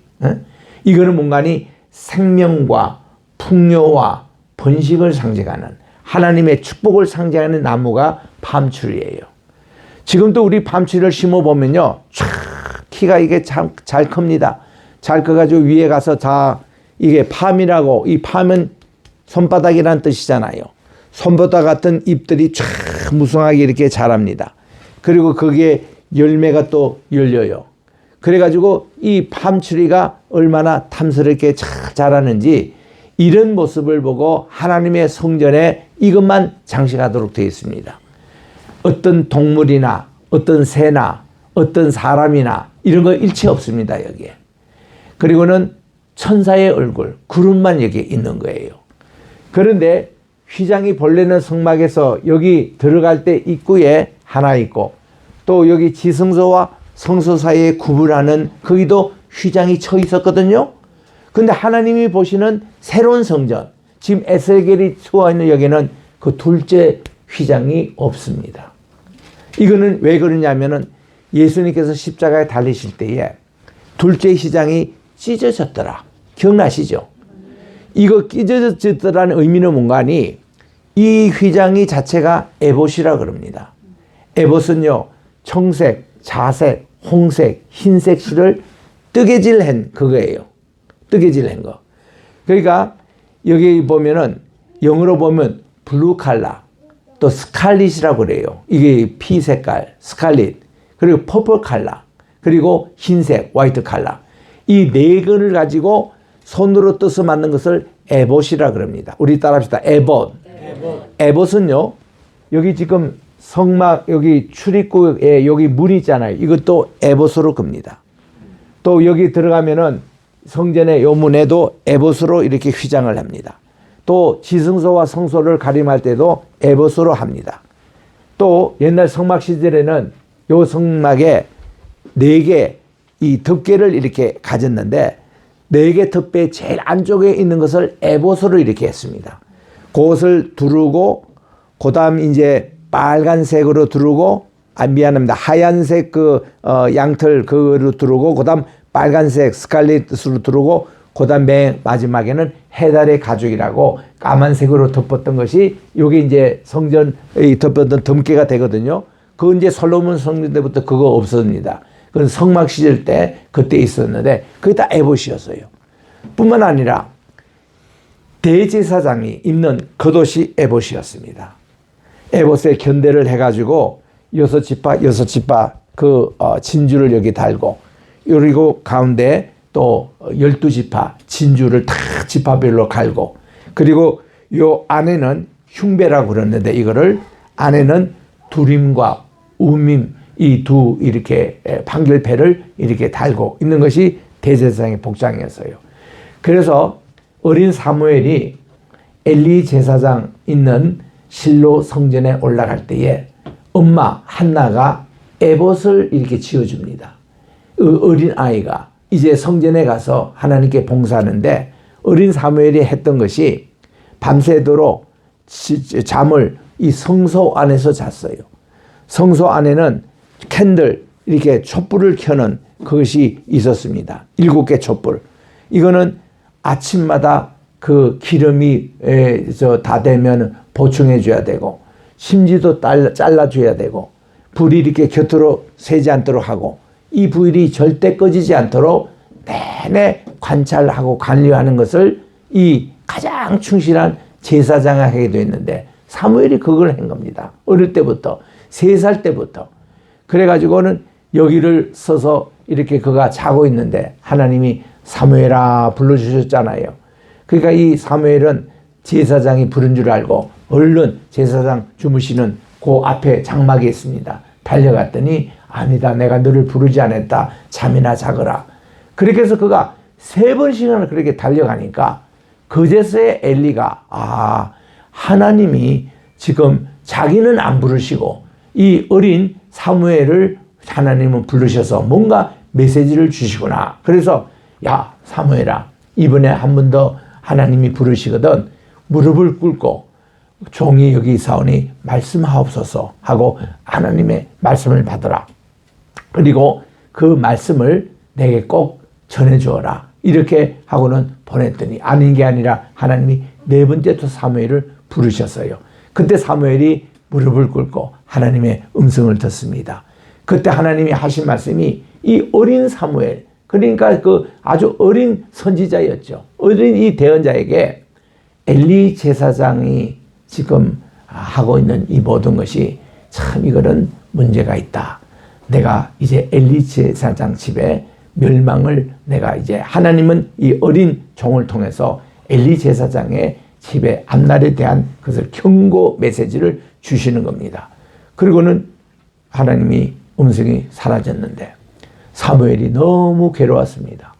이거는 뭔가니 생명과 풍요와 번식을 상징하는 하나님의 축복을 상징하는 나무가 팜트리예요. 지금도 우리 팜트리를 심어보면요, 촤 키가 이게 참 잘 큽니다. 잘 커가지고 위에 가서 다 이게 팜이라고, 이 팜은 손바닥이라는 뜻이잖아요. 손바닥 같은 잎들이 촤 무성하게 이렇게 자랍니다. 그리고 거기에 열매가 또 열려요. 그래가지고 이 팜트리가 얼마나 탐스럽게 잘 자라는지 이런 모습을 보고 하나님의 성전에 이것만 장식하도록 되어 있습니다. 어떤 동물이나 어떤 새나 어떤 사람이나 이런 거 일체 없습니다, 여기에. 그리고는 천사의 얼굴, 구름만 여기에 있는 거예요. 그런데 휘장이 본래는 성막에서 여기 들어갈 때 입구에 하나 있고 또 여기 지성소와 성소 사이에 구분하는 거기도 휘장이 쳐 있었거든요. 근데 하나님이 보시는 새로운 성전, 지금 에스겔이 수와 있는 여기는 그 둘째 휘장이 없습니다. 이거는 왜 그러냐면은 예수님께서 십자가에 달리실 때에 둘째 휘장이 찢어졌더라. 기억나시죠? 이거 찢어졌더라는 의미는 뭔가니 이 휘장이 자체가 에봇이라 그럽니다. 에봇은요, 청색, 자색, 홍색, 흰색 실을 뜨개질한 그거예요. 뜨개질한 거. 그러니까 여기 보면은 영어로 보면 블루 칼라, 또 스칼릿이라고 그래요. 이게 피 색깔, 스칼릿, 그리고 퍼플 칼라, 그리고 흰색, 화이트 칼라. 이 네 건을 가지고 손으로 떠서 만든 것을 에봇이라 그럽니다. 우리 따라합시다. 에봇. 에봇은요, 여기 지금 성막 여기 출입구에 여기 문 있잖아요. 이것도 에봇으로 겁니다. 또 여기 들어가면은 성전의 요 문에도 에봇으로 이렇게 휘장을 합니다. 또 지성소와 성소를 가림할 때도 에봇으로 합니다. 또 옛날 성막 시절에는 요 성막에 4개 이 덮개를 이렇게 가졌는데 4개 덮개 제일 안쪽에 있는 것을 에봇으로 이렇게 했습니다. 그것을 두르고 그다음 이제 빨간색으로 두르고 미안합니다. 하얀색 양털 그거로 두르고 그다음 빨간색 스칼렛으로 두르고 그다음 맨 마지막에는 해달의 가죽이라고 까만색으로 덮었던 것이 요게 이제 성전에 덮었던 덮개가 되거든요. 그건 이제 솔로몬 성전 때부터 그거 없었습니다. 그건 성막 시절 때 그때 있었는데 그게 다 에봇이었어요. 뿐만 아니라 대제사장이 입는 겉옷이 에봇이었습니다. 에봇에 견대를 해가지고 6지파 진주를 여기 달고 그리고 가운데 또 12지파 진주를 다 지파별로 갈고 그리고 요 안에는 흉배라고 그러는데 이거를 안에는 두림과 우밈 이 두 이렇게 판결패를 이렇게 달고 있는 것이 대제사장의 복장이었어요. 그래서 어린 사무엘이 엘리 제사장 있는 실로 성전에 올라갈 때에 엄마 한나가 에봇을 이렇게 지어줍니다. 어린 아이가 이제 성전에 가서 하나님께 봉사하는데 어린 사무엘이 했던 것이 밤새도록 잠을 이 성소 안에서 잤어요. 성소 안에는 캔들 이렇게 촛불을 켜는 그것이 있었습니다. 7개 촛불. 이거는 아침마다 그 기름이 다 되면 보충해 줘야 되고 심지도 잘라줘야 되고 불이 이렇게 곁으로 새지 않도록 하고 이 불이 절대 꺼지지 않도록 내내 관찰하고 관리하는 것을 이 가장 충실한 제사장이 하게 되어 있는데 사무엘이 그걸 한 겁니다. 어릴 때부터 3살 때부터. 그래가지고는 여기를 서서 이렇게 그가 자고 있는데 하나님이 사무엘아 불러주셨잖아요. 그러니까 이 사무엘은 제사장이 부른 줄 알고 얼른 제사장 주무시는 그 앞에 장막에 있습니다. 달려갔더니 아니다 내가 너를 부르지 않았다 잠이나 자거라. 그렇게 해서 그가 3번씩이나 그렇게 달려가니까 그제서야 엘리가 하나님이 지금 자기는 안 부르시고 이 어린 사무엘을 하나님은 부르셔서 뭔가 메시지를 주시구나. 그래서 야 사무엘아 이번에 한 번 더 하나님이 부르시거든 무릎을 꿇고 종이 여기 있사오니 말씀하옵소서 하고 하나님의 말씀을 받으라. 그리고 그 말씀을 내게 꼭 전해주어라. 이렇게 하고는 보냈더니 아닌 게 아니라 하나님이 4번째 또 사무엘을 부르셨어요. 그때 사무엘이 무릎을 꿇고 하나님의 음성을 듣습니다. 그때 하나님이 하신 말씀이 이 어린 사무엘 그러니까 그 아주 어린 선지자였죠. 어린 이 대언자에게 엘리 제사장이 지금 하고 있는 이 모든 것이 참 이거는 문제가 있다. 내가 이제 엘리 제사장 집에 멸망을 내가 이제 하나님은 이 어린 종을 통해서 엘리 제사장의 집의 앞날에 대한 그것을 경고 메시지를 주시는 겁니다. 그리고는 하나님이 음성이 사라졌는데 사무엘이 너무 괴로웠습니다.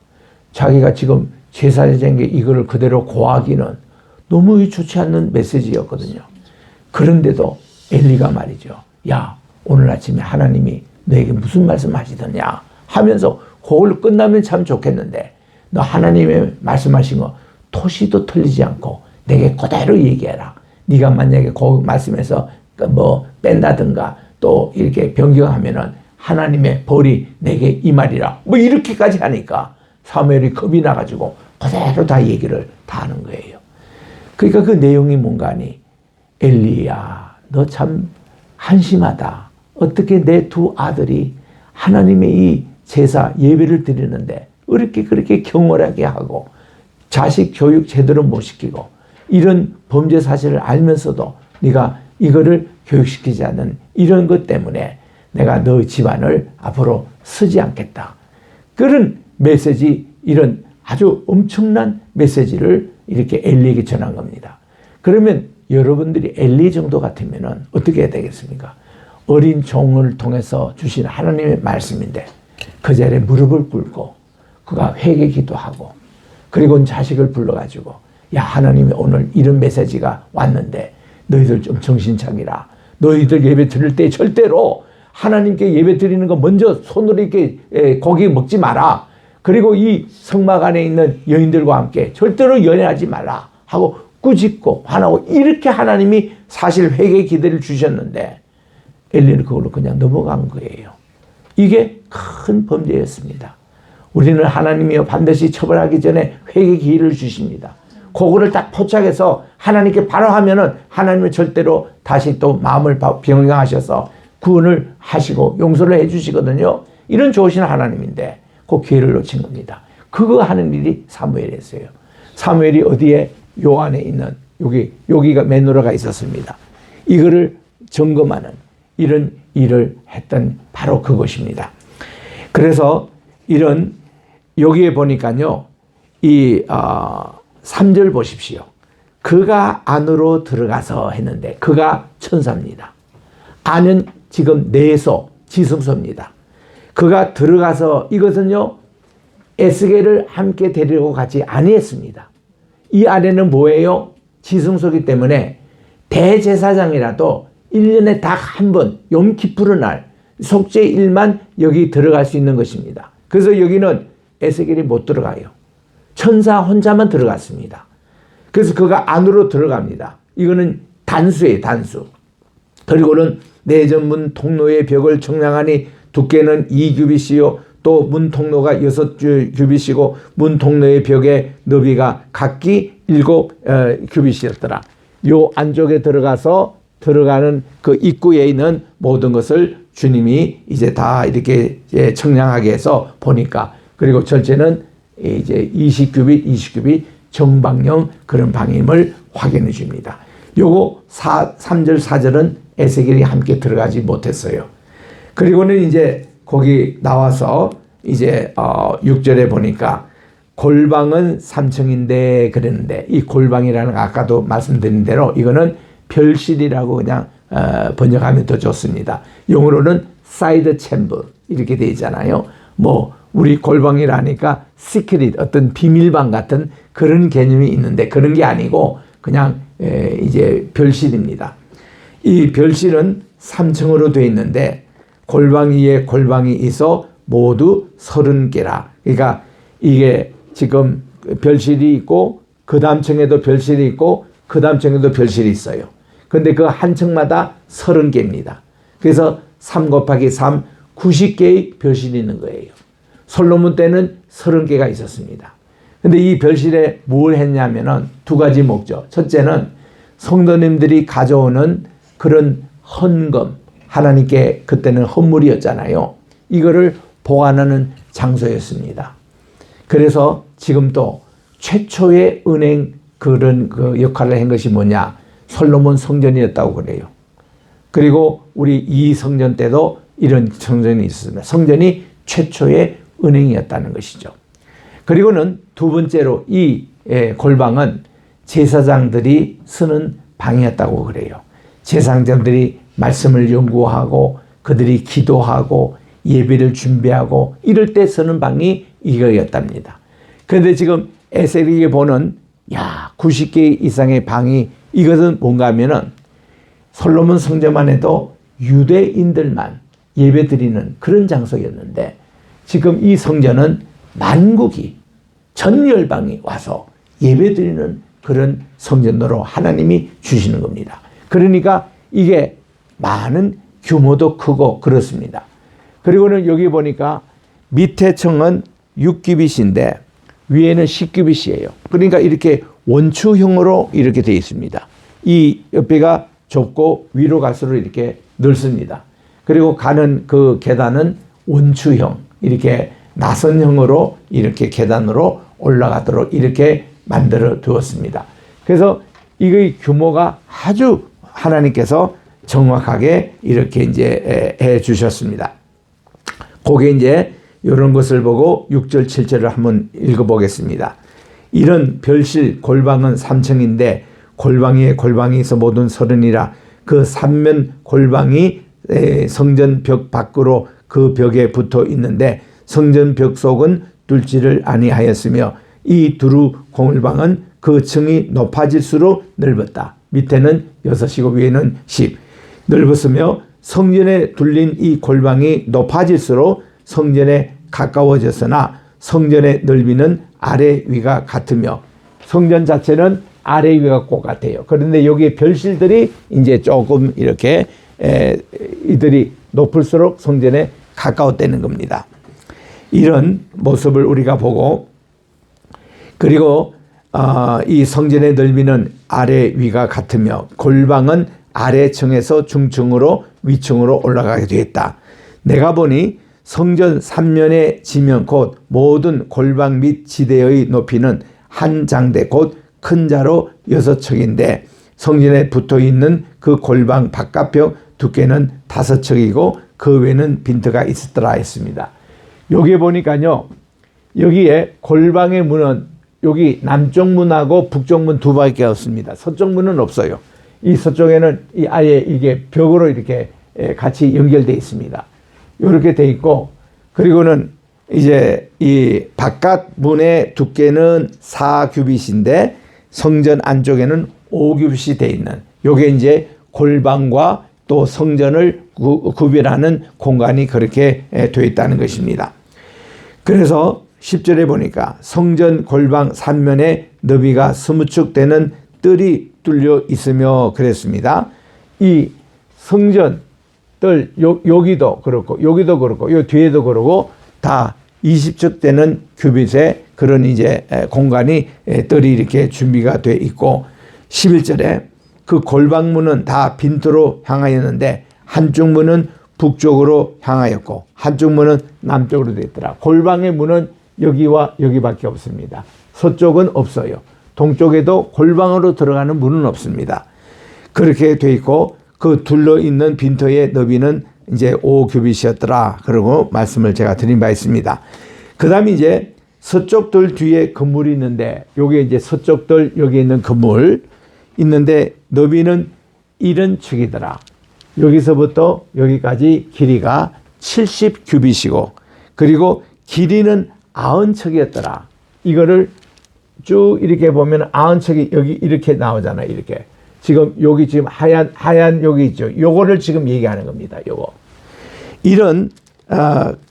자기가 지금 제사장에게 이거를 그대로 고하기는 너무 좋지 않는 메시지였거든요. 그런데도 엘리가 말이죠. 야 오늘 아침에 하나님이 너에게 무슨 말씀 하시더냐 하면서 그걸 끝나면 참 좋겠는데 너 하나님의 말씀하신 거 토시도 틀리지 않고 내게 그대로 얘기해라. 네가 만약에 그 말씀에서 뭐 뺀다든가 또 이렇게 변경하면은 하나님의 벌이 내게 이 말이라. 뭐 이렇게까지 하니까 사무엘이 겁이 나가지고 그대로 다 얘기를 다 하는 거예요. 그러니까 그 내용이 뭔가 하니 엘리야 너 참 한심하다. 어떻게 내 2 아들이 하나님의 이 제사 예배를 드리는데 어떻게 그렇게 경솔하게 하고 자식 교육 제대로 못 시키고 이런 범죄 사실을 알면서도 네가 이거를 교육시키지 않는 이런 것 때문에 내가 너 집안을 앞으로 쓰지 않겠다. 그런 메시지 이런 아주 엄청난 메시지를 이렇게 엘리에게 전한 겁니다. 그러면 여러분들이 엘리 정도 같으면 어떻게 해야 되겠습니까? 어린 종을 통해서 주신 하나님의 말씀인데 그 자리에 무릎을 꿇고 그가 회개 기도하고 그리고 자식을 불러가지고 야 하나님이 오늘 이런 메시지가 왔는데 너희들 좀 정신 차리라. 너희들 예배 드릴 때 절대로 하나님께 예배 드리는 거 먼저 손으로 이렇게 고기 먹지 마라. 그리고 이 성막 안에 있는 여인들과 함께 절대로 연애하지 말라 하고 꾸짖고 화나고 이렇게 하나님이 사실 회개 기대를 주셨는데 엘리는 그걸로 그냥 넘어간 거예요. 이게 큰 범죄였습니다. 우리는 하나님이요 반드시 처벌하기 전에 회개 기회를 주십니다. 그거를 딱 포착해서 하나님께 바로 하면은 하나님은 절대로 다시 또 마음을 변경하셔서 구원을 하시고 용서를 해주시거든요. 이런 좋으신 하나님인데 그 기회를 놓친 겁니다. 그거 하는 일이 사무엘이었어요. 사무엘이 어디에 요 안에 있는 여기가 메노라가 있었습니다. 이거를 점검하는 이런 일을 했던 바로 그것입니다. 그래서 이런 여기에 보니까요. 이 3절 보십시오. 그가 안으로 들어가서 했는데 그가 천사입니다. 안은 지금 내소, 지성소입니다. 그가 들어가서 이것은요. 에스겔을 함께 데리고 가지 아니했습니다. 이 안에는 뭐예요? 지성소이기 때문에 대제사장이라도 1년에 딱 한 번 욤키푸르 날 속죄일만 여기 들어갈 수 있는 것입니다. 그래서 여기는 에스겔이 못 들어가요. 천사 혼자만 들어갔습니다. 그래서 그가 안으로 들어갑니다. 이거는 단수예요, 단수. 그리고는 내전문 통로의 벽을 청량하니 두께는 2규빗이요 또 문 통로가 6규빗이고 문 통로의 벽의 너비가 각기 7규빗이었더라. 요 안쪽에 들어가는 그 입구에 있는 모든 것을 주님이 이제 다 이렇게 청량하게 해서 보니까 그리고 전체는 이제 20규빗 정방형 그런 방임을 확인해 줍니다. 요거 3절 4절은 에스겔이 함께 들어가지 못했어요. 그리고는 이제 거기 나와서 이제 6절에 보니까 골방은 3층인데 그랬는데 이 골방이라는 거 아까도 말씀드린 대로 이거는 별실이라고 그냥 번역하면 더 좋습니다. 영어로는 사이드 챔버 이렇게 되어 있잖아요. 뭐 우리 골방이라니까 시크릿 어떤 비밀방 같은 그런 개념이 있는데 그런 게 아니고 그냥 이제 별실입니다. 이 별실은 3층으로 되어 있는데 골방 위에 골방이 있어 모두 30개라. 그러니까 이게 지금 별실이 있고 그 다음 층에도 별실이 있고 그 다음 층에도 별실이 있어요. 근데 그 한 층마다 30개입니다. 그래서 3 곱하기 3 90개의 별실이 있는 거예요. 솔로몬 때는 30개가 있었습니다. 근데 이 별실에 뭘 했냐면은 두 가지 목적. 첫째는 성도님들이 가져오는 그런 헌금, 하나님께 그때는 헌물이었잖아요. 이거를 보관하는 장소였습니다. 그래서 지금도 최초의 은행 그런 그 역할을 한 것이 뭐냐? 솔로몬 성전이었다고 그래요. 그리고 우리 이 성전 때도 이런 성전이 있었습니다. 성전이 최초의 은행이었다는 것이죠. 그리고는 두 번째로 이 골방은 제사장들이 쓰는 방이었다고 그래요. 제사장들이 말씀을 연구하고 그들이 기도하고 예배를 준비하고 이럴 때 쓰는 방이 이거였답니다. 그런데 지금 에스겔이 보는 90개 이상의 방이 이것은 뭔가 하면은 솔로몬 성전만 해도 유대인들만 예배 드리는 그런 장소였는데 지금 이 성전은 만국이 전 열방이 와서 예배 드리는 그런 성전으로 하나님이 주시는 겁니다. 그러니까 이게 많은 규모도 크고 그렇습니다. 그리고는 여기 보니까 밑에 층은 6규빗인데 위에는 10규빗이에요. 그러니까 이렇게 원추형으로 이렇게 되어 있습니다. 이 옆에가 좁고 위로 갈수록 이렇게 넓습니다. 그리고 가는 그 계단은 원추형, 이렇게 나선형으로 이렇게 계단으로 올라가도록 이렇게 만들어 두었습니다. 그래서 이의 규모가 아주 하나님께서 정확하게 이렇게 이제 해 주셨습니다. 그게 이제 이런 것을 보고 6절, 7절을 한번 읽어보겠습니다. 이런 별실 골방은 3층인데 골방 위에 골방이 있어 모든 30이라 그 3면 골방이 성전 벽 밖으로 그 벽에 붙어 있는데 성전 벽 속은 뚫지를 아니하였으며 이 두루 고물방은 그 층이 높아질수록 넓었다. 밑에는 6이고 위에는 10. 넓었으며 성전에 둘린 이 골방이 높아질수록 성전에 가까워졌으나 성전의 넓이는 아래 위가 같으며 성전 자체는 아래 위가 똑같아요. 그런데 여기에 별실들이 이제 조금 이렇게 이들이 높을수록 성전에 가까웠다는 겁니다. 이런 모습을 우리가 보고 그리고 이 성전의 넓이는 아래 위가 같으며 골방은 아래층에서 중층으로 위층으로 올라가게 되었다. 내가 보니 성전 3면의 지면 곧 모든 골방 및 지대의 높이는 한 장대 곧 큰 자로 6척인데 성전에 붙어있는 그 골방 바깥벽 두께는 5척이고 그 외에는 빈트가 있었더라 했습니다. 여기에 보니까요. 여기에 골방의 문은 여기 남쪽 문하고 북쪽 문 두 밖에 없습니다. 서쪽 문은 없어요. 이 서쪽에는 아예 이게 벽으로 이렇게 같이 연결되어 있습니다. 이렇게 돼 있고 그리고는 이제 이 바깥 문의 두께는 4규빗인데 성전 안쪽에는 5규빗이 돼 있는 요게 이제 골방과 또 성전을 구별하는 공간이 그렇게 되어 있다는 것입니다. 그래서 10절에 보니까 성전 골방 3면에 너비가 20축 되는 뜰이 뚫려 있으며 그랬습니다. 이 성전 뜰 여기도 그렇고 여기도 그렇고 요 뒤에도 그렇고 다 20축 되는 규빗의 그런 이제 공간이 뜰이 이렇게 준비가 돼 있고 11절에 그 골방문은 다 빈트로 향하였는데 한쪽 문은 북쪽으로 향하였고 한쪽 문은 남쪽으로 되어 있더라. 골방의 문은 여기와 여기밖에 없습니다. 서쪽은 없어요. 동쪽에도 골방으로 들어가는 문은 없습니다. 그렇게 돼 있고 그 둘러 있는 빈터의 너비는 이제 5규빗이었더라. 그러고 말씀을 제가 드린 바 있습니다. 그 다음에 이제 서쪽 들 뒤에 건물이 있는데 여기 이제 서쪽 들 여기 있는 건물 있는데 너비는 70축이더라. 여기서부터 여기까지 길이가 70규빗이고 그리고 길이는 90척이었더라. 이거를 쭉 이렇게 보면 90척이 여기 이렇게 나오잖아요. 이렇게. 지금 여기 지금 하얀 여기 있죠. 요거를 지금 얘기하는 겁니다. 요거. 이런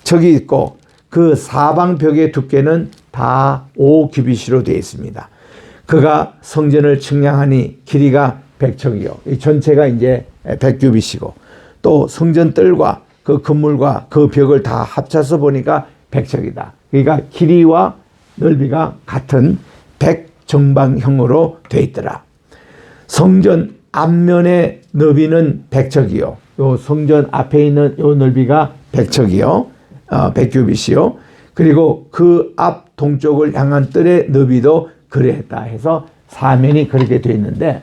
척이 있고 그 사방벽의 두께는 다 5규빗으로 되어 있습니다. 그가 성전을 측량하니 길이가 100척이요. 이 전체가 이제 100규빗이고 또 성전 뜰과 그 건물과 그 벽을 다 합쳐서 보니까 100척이다. 그러니까 길이와 넓이가 같은 100정방형으로 되어 있더라. 성전 앞면의 너비는 100척이요. 요 성전 앞에 있는 요 넓이가 100척이요. 100규빗이요. 그리고 그 앞 동쪽을 향한 뜰의 너비도 그래했다 해서 사면이 그렇게 되어 있는데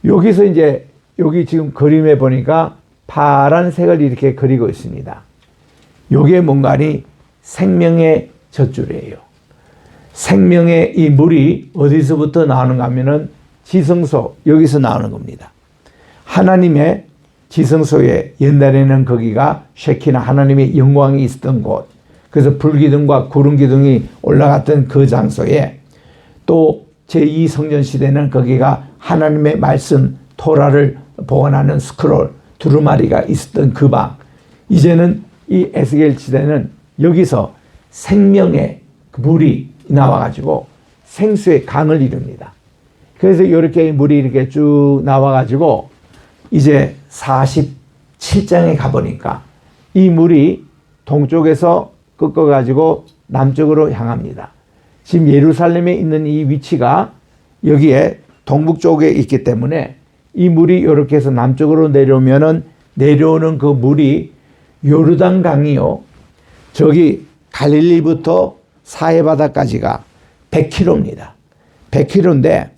여기서 이제 여기 지금 그림에 보니까 파란색을 이렇게 그리고 있습니다. 요게 뭔가니 생명의 젖줄이에요. 생명의 이 물이 어디서부터 나오는가 하면은 지성소 여기서 나오는 겁니다. 하나님의 지성소에 옛날에는 거기가 쉐키나 하나님의 영광이 있었던 곳 그래서 불기둥과 구름기둥이 올라갔던 그 장소에 또 제2성전 시대는 거기가 하나님의 말씀 토라를 보관하는 스크롤 두루마리가 있었던 그 방 이제는 이 에스겔 시대는 여기서 생명의 물이 나와가지고 생수의 강을 이룹니다. 그래서 이렇게 물이 이렇게 쭉 나와가지고 이제 47장에 가보니까 이 물이 동쪽에서 꺾어가지고 남쪽으로 향합니다. 지금 예루살렘에 있는 이 위치가 여기에 동북 쪽에 있기 때문에 이 물이 이렇게 해서 남쪽으로 내려오면은 내려오는 그 물이 요르단 강이요. 저기 갈릴리부터 사해바다까지가 100km입니다. 100km인데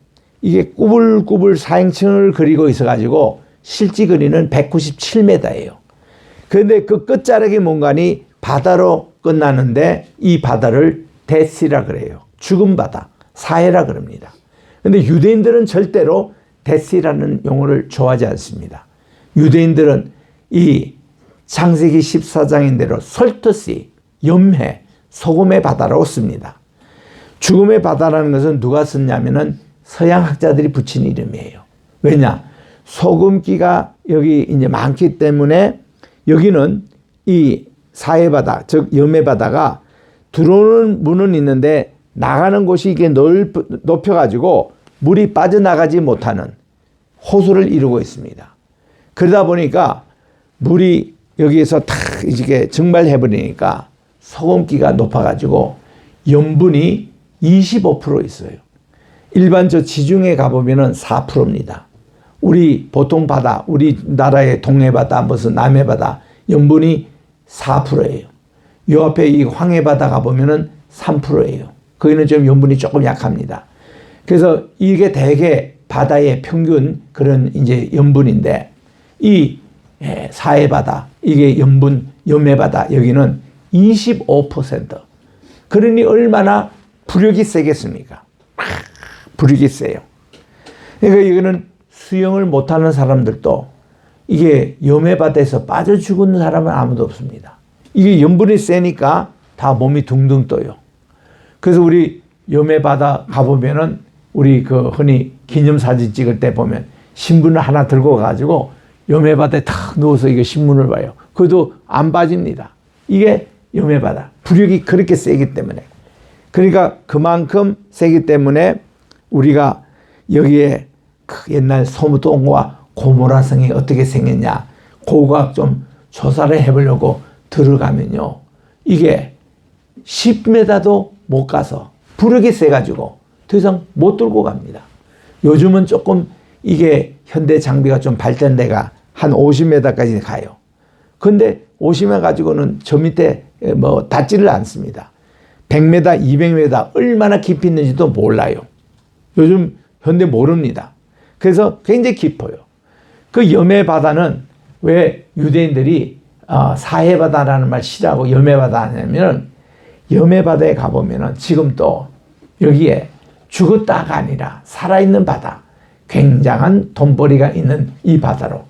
이게 꾸불꾸불 사행층을 그리고 있어가지고 실제 거리는 197m예요. 그런데 그 끝자락의 공간이 바다로 끝나는데 이 바다를 데시라 그래요. 죽은 바다, 사해라 그럽니다. 그런데 유대인들은 절대로 데시라는 용어를 좋아하지 않습니다. 유대인들은 이 창세기 14장인 대로 솔트시, 염해, 소금의 바다라고 씁니다. 죽음의 바다라는 것은 누가 썼냐면은 서양 학자들이 붙인 이름이에요. 왜냐? 소금기가 여기 이제 많기 때문에 여기는 이 사해바다, 즉 염해바다가 들어오는 문은 있는데 나가는 곳이 이게 높여가지고 물이 빠져나가지 못하는 호수를 이루고 있습니다. 그러다 보니까 물이 여기에서 탁 이렇게 증발해버리니까 소금기가 높아가지고 염분이 25% 있어요. 일반 저 지중해 가보면은 4%입니다. 우리 보통 바다, 우리나라의 동해바다, 무슨 남해바다 염분이 4%예요. 요 앞에 이 황해바다 가보면은 3%예요. 거기는 좀 염분이 조금 약합니다. 그래서 이게 대개 바다의 평균 그런 이제 염분인데 이 사해바다, 이게 염해바다 여기는 25%. 그러니 얼마나 부력이 세겠습니까? 부력이 세요. 그러니까 이거는 수영을 못하는 사람들도 이게 염해바다에서 빠져 죽은 사람은 아무도 없습니다. 이게 염분이 세니까 다 몸이 둥둥 떠요. 그래서 우리 염해바다 가보면은 우리 그 흔히 기념사진 찍을 때 보면 신문을 하나 들고 가지고 염해바다에 탁 누워서 이거 신문을 봐요. 그래도 안 빠집니다. 이게 염해바다. 부력이 그렇게 세기 때문에. 그러니까 그만큼 세기 때문에 우리가 여기에 옛날 소무동과 고모라성이 어떻게 생겼냐, 그거 좀 조사를 해보려고 들어가면요, 이게 10m도 못 가서 부력이 세가지고 더 이상 못 들고 갑니다. 요즘은 조금 이게 현대 장비가 좀 발전돼가 한 50m까지 가요. 근데 50m 가지고는 저 밑에 뭐 닿지를 않습니다. 100m, 200m 얼마나 깊이 있는지도 몰라요. 요즘 현대 모릅니다. 그래서 굉장히 깊어요. 그 염해바다는 왜 유대인들이 사해바다라는 말 싫어하고 염해바다 하냐면, 염해바다에 가보면은 지금 또 여기에 죽었다가 아니라 살아있는 바다, 굉장한 돈벌이가 있는 이 바다로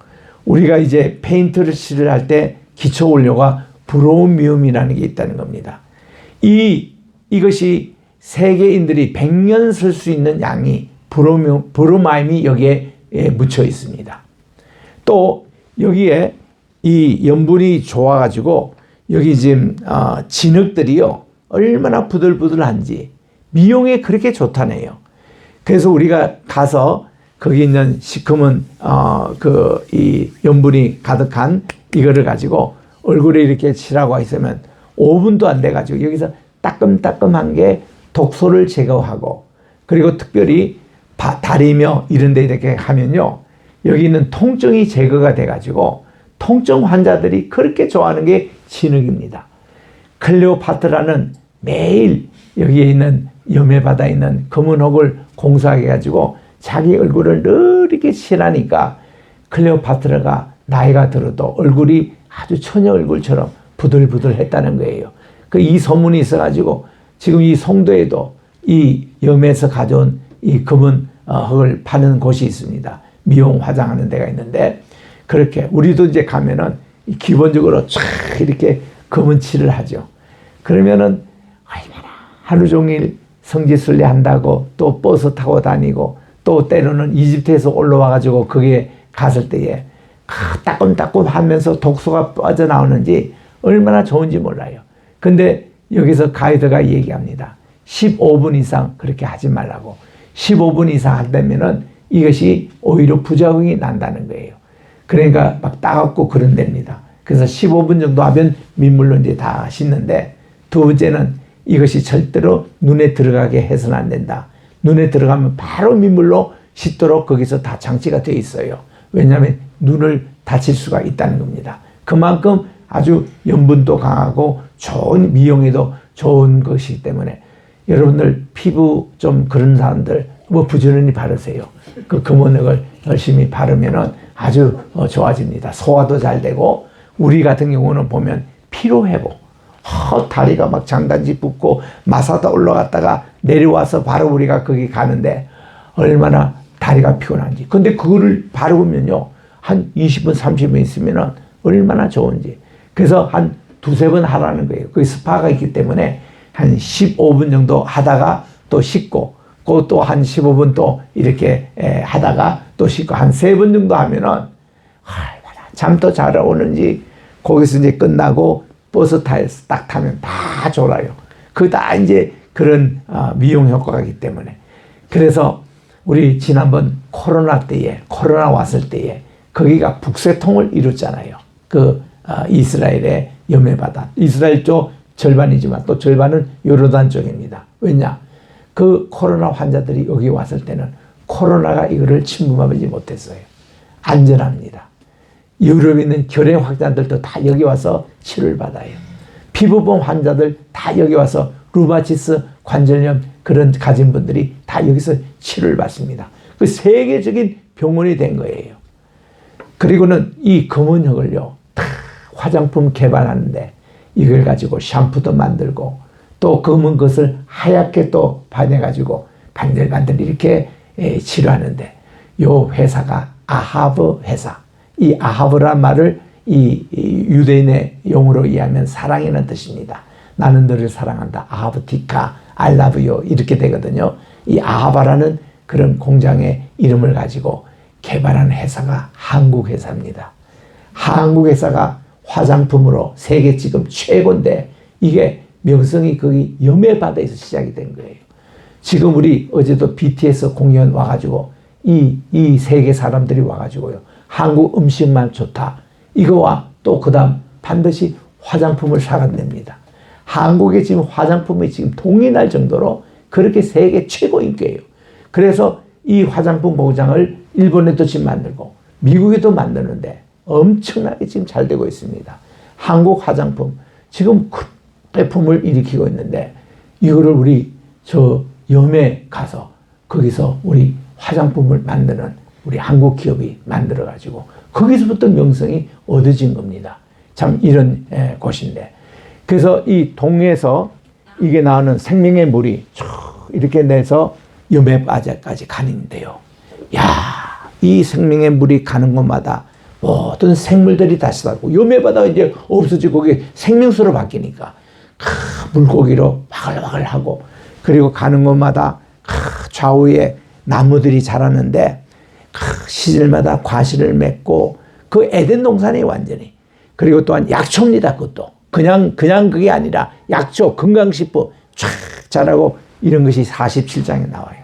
우리가 이제 페인트를 칠할 때 기초 원료가 브로미움이라는 게 있다는 겁니다. 이것이 세계인들이 100년 쓸 수 있는 양이 브로마임이 여기에 묻혀 있습니다. 또 여기에 이 염분이 좋아가지고 여기 지금 진흙들이요 얼마나 부들부들한지 미용에 그렇게 좋다네요. 그래서 우리가 가서 거기 있는 시커먼 이 염분이 가득한 이거를 가지고 얼굴에 이렇게 칠하고 있으면 5분도 안 돼가지고 여기서 따끔따끔한 게 독소를 제거하고, 그리고 특별히 다리며 이런 데 이렇게 하면요 여기 있는 통증이 제거가 돼가지고 통증 환자들이 그렇게 좋아하는 게 진흙입니다. 클레오파트라는 매일 여기에 있는 염해바다에 있는 검은 혹을 공수하게 해가지고 자기 얼굴을 늘 이렇게 칠하니까 클레오파트라가 나이가 들어도 얼굴이 아주 처녀 얼굴처럼 부들부들했다는 거예요. 이 소문이 있어가지고 지금 이 송도에도 이 염에서 가져온 이 검은 흙을 파는 곳이 있습니다. 미용 화장하는 데가 있는데, 그렇게 우리도 이제 가면은 기본적으로 쫙 이렇게 검은 칠을 하죠. 그러면은 얼마나 하루 종일 성지순례 한다고 또 버스 타고 다니고 또 때로는 이집트에서 올라와가지고 거기에 갔을 때에 따끔따끔 하면서 독소가 빠져나오는지 얼마나 좋은지 몰라요. 근데 여기서 가이드가 얘기합니다. 15분 이상 그렇게 하지 말라고. 15분 이상 한다면은 이것이 오히려 부작용이 난다는 거예요. 그러니까 막 따갑고 그런답니다. 그래서 15분 정도 하면 민물로 이제 다 씻는데, 두 번째는 이것이 절대로 눈에 들어가게 해서는 안 된다. 눈에 들어가면 바로 민물로 씻도록 거기서 다 장치가 되어 있어요. 왜냐하면 눈을 다칠 수가 있다는 겁니다. 그만큼 아주 염분도 강하고 좋은 미용에도 좋은 것이기 때문에 여러분들 피부 좀 그런 사람들 뭐 부지런히 바르세요. 그 검은흙을 열심히 바르면은 아주 좋아집니다. 소화도 잘 되고, 우리 같은 경우는 보면 피로 회복, 다리가 막 장단지 붓고 마사다 올라갔다가 내려와서 바로 우리가 거기 가는데 얼마나 다리가 피곤한지. 근데 그거를 바르면요 한 20분 30분 있으면은 얼마나 좋은지. 그래서 한 두세 번 하라는 거예요. 거기 스파가 있기 때문에 한 15분 정도 하다가 또 씻고, 그것도 한 15분 또 이렇게 하다가 또 씻고 한 3번 정도 하면은 얼마나 잠도 잘 오는지 거기서 이제 끝나고 버스 타서 딱 타면 다 졸아요. 그거 다 이제 그런 미용 효과가 있기 때문에. 그래서 우리 지난번 코로나 왔을 때에 거기가 북새통을 이뤘잖아요. 이스라엘의 여매바다. 이스라엘 쪽 절반이지만 또 절반은 요르단 쪽입니다. 왜냐? 그 코로나 환자들이 여기 왔을 때는 코로나가 이거를 침범하지 못했어요. 안전합니다. 유럽에 있는 결핵 환자들도 다 여기 와서 치료를 받아요. 피부병 환자들 다 여기 와서 루마티스 관절염 그런 가진 분들이 다 여기서 치료를 받습니다. 그 세계적인 병원이 된 거예요. 그리고는 이 검은흙을요, 화장품 개발하는데 이걸 가지고 샴푸도 만들고 또 검은 것을 하얗게 또 반해가지고 반들반들 이렇게 치료하는데 요 회사가 아하브 회사. 이 아하브란 말을 이 유대인의 용어로 이해하면 사랑이라는 뜻입니다. 나는 너를 사랑한다. 아하브티카, I love you 이렇게 되거든요. 이 아하바라는 그런 공장의 이름을 가지고 개발한 회사가 한국 회사입니다. 한국 회사가 화장품으로 세계 지금 최고인데 이게 명성이 거기 여매바다에서 시작이 된 거예요. 지금 우리 어제도 BTS 공연 와가지고 이 세계 사람들이 와가지고요. 한국 음식만 좋다. 이거와 또 그다음 반드시 화장품을 사간답니다. 한국에 지금 화장품이 지금 동의날 정도로 그렇게 세계 최고 인기예요. 그래서 이 화장품 공장을 일본에도 지금 만들고 미국에도 만드는데 엄청나게 지금 잘 되고 있습니다. 한국 화장품 지금 큰 배품을 일으키고 있는데 이거를 우리 염에 가서 거기서 우리 화장품을 만드는 우리 한국 기업이 만들어 가지고 거기서부터 명성이 얻어진 겁니다. 참 이런 곳인데 그래서 이 동에서 이게 나오는 생명의 물이 쭉 이렇게 내서 염에바다까지 가는데요. 야, 이 생명의 물이 가는 곳마다 모든 생물들이 다시 살고 염에바다가 이제 없어지고 그게 생명수로 바뀌니까 물고기로 바글바글하고 그리고 가는 곳마다 좌우에 나무들이 자라는데 시절마다 과실을 맺고 그 에덴 동산이 완전히 그리고 또한 약초입니다. 그것도 그냥 그게 아니라 약초 건강식품 쫙 자라고 이런 것이 47장에 나와요.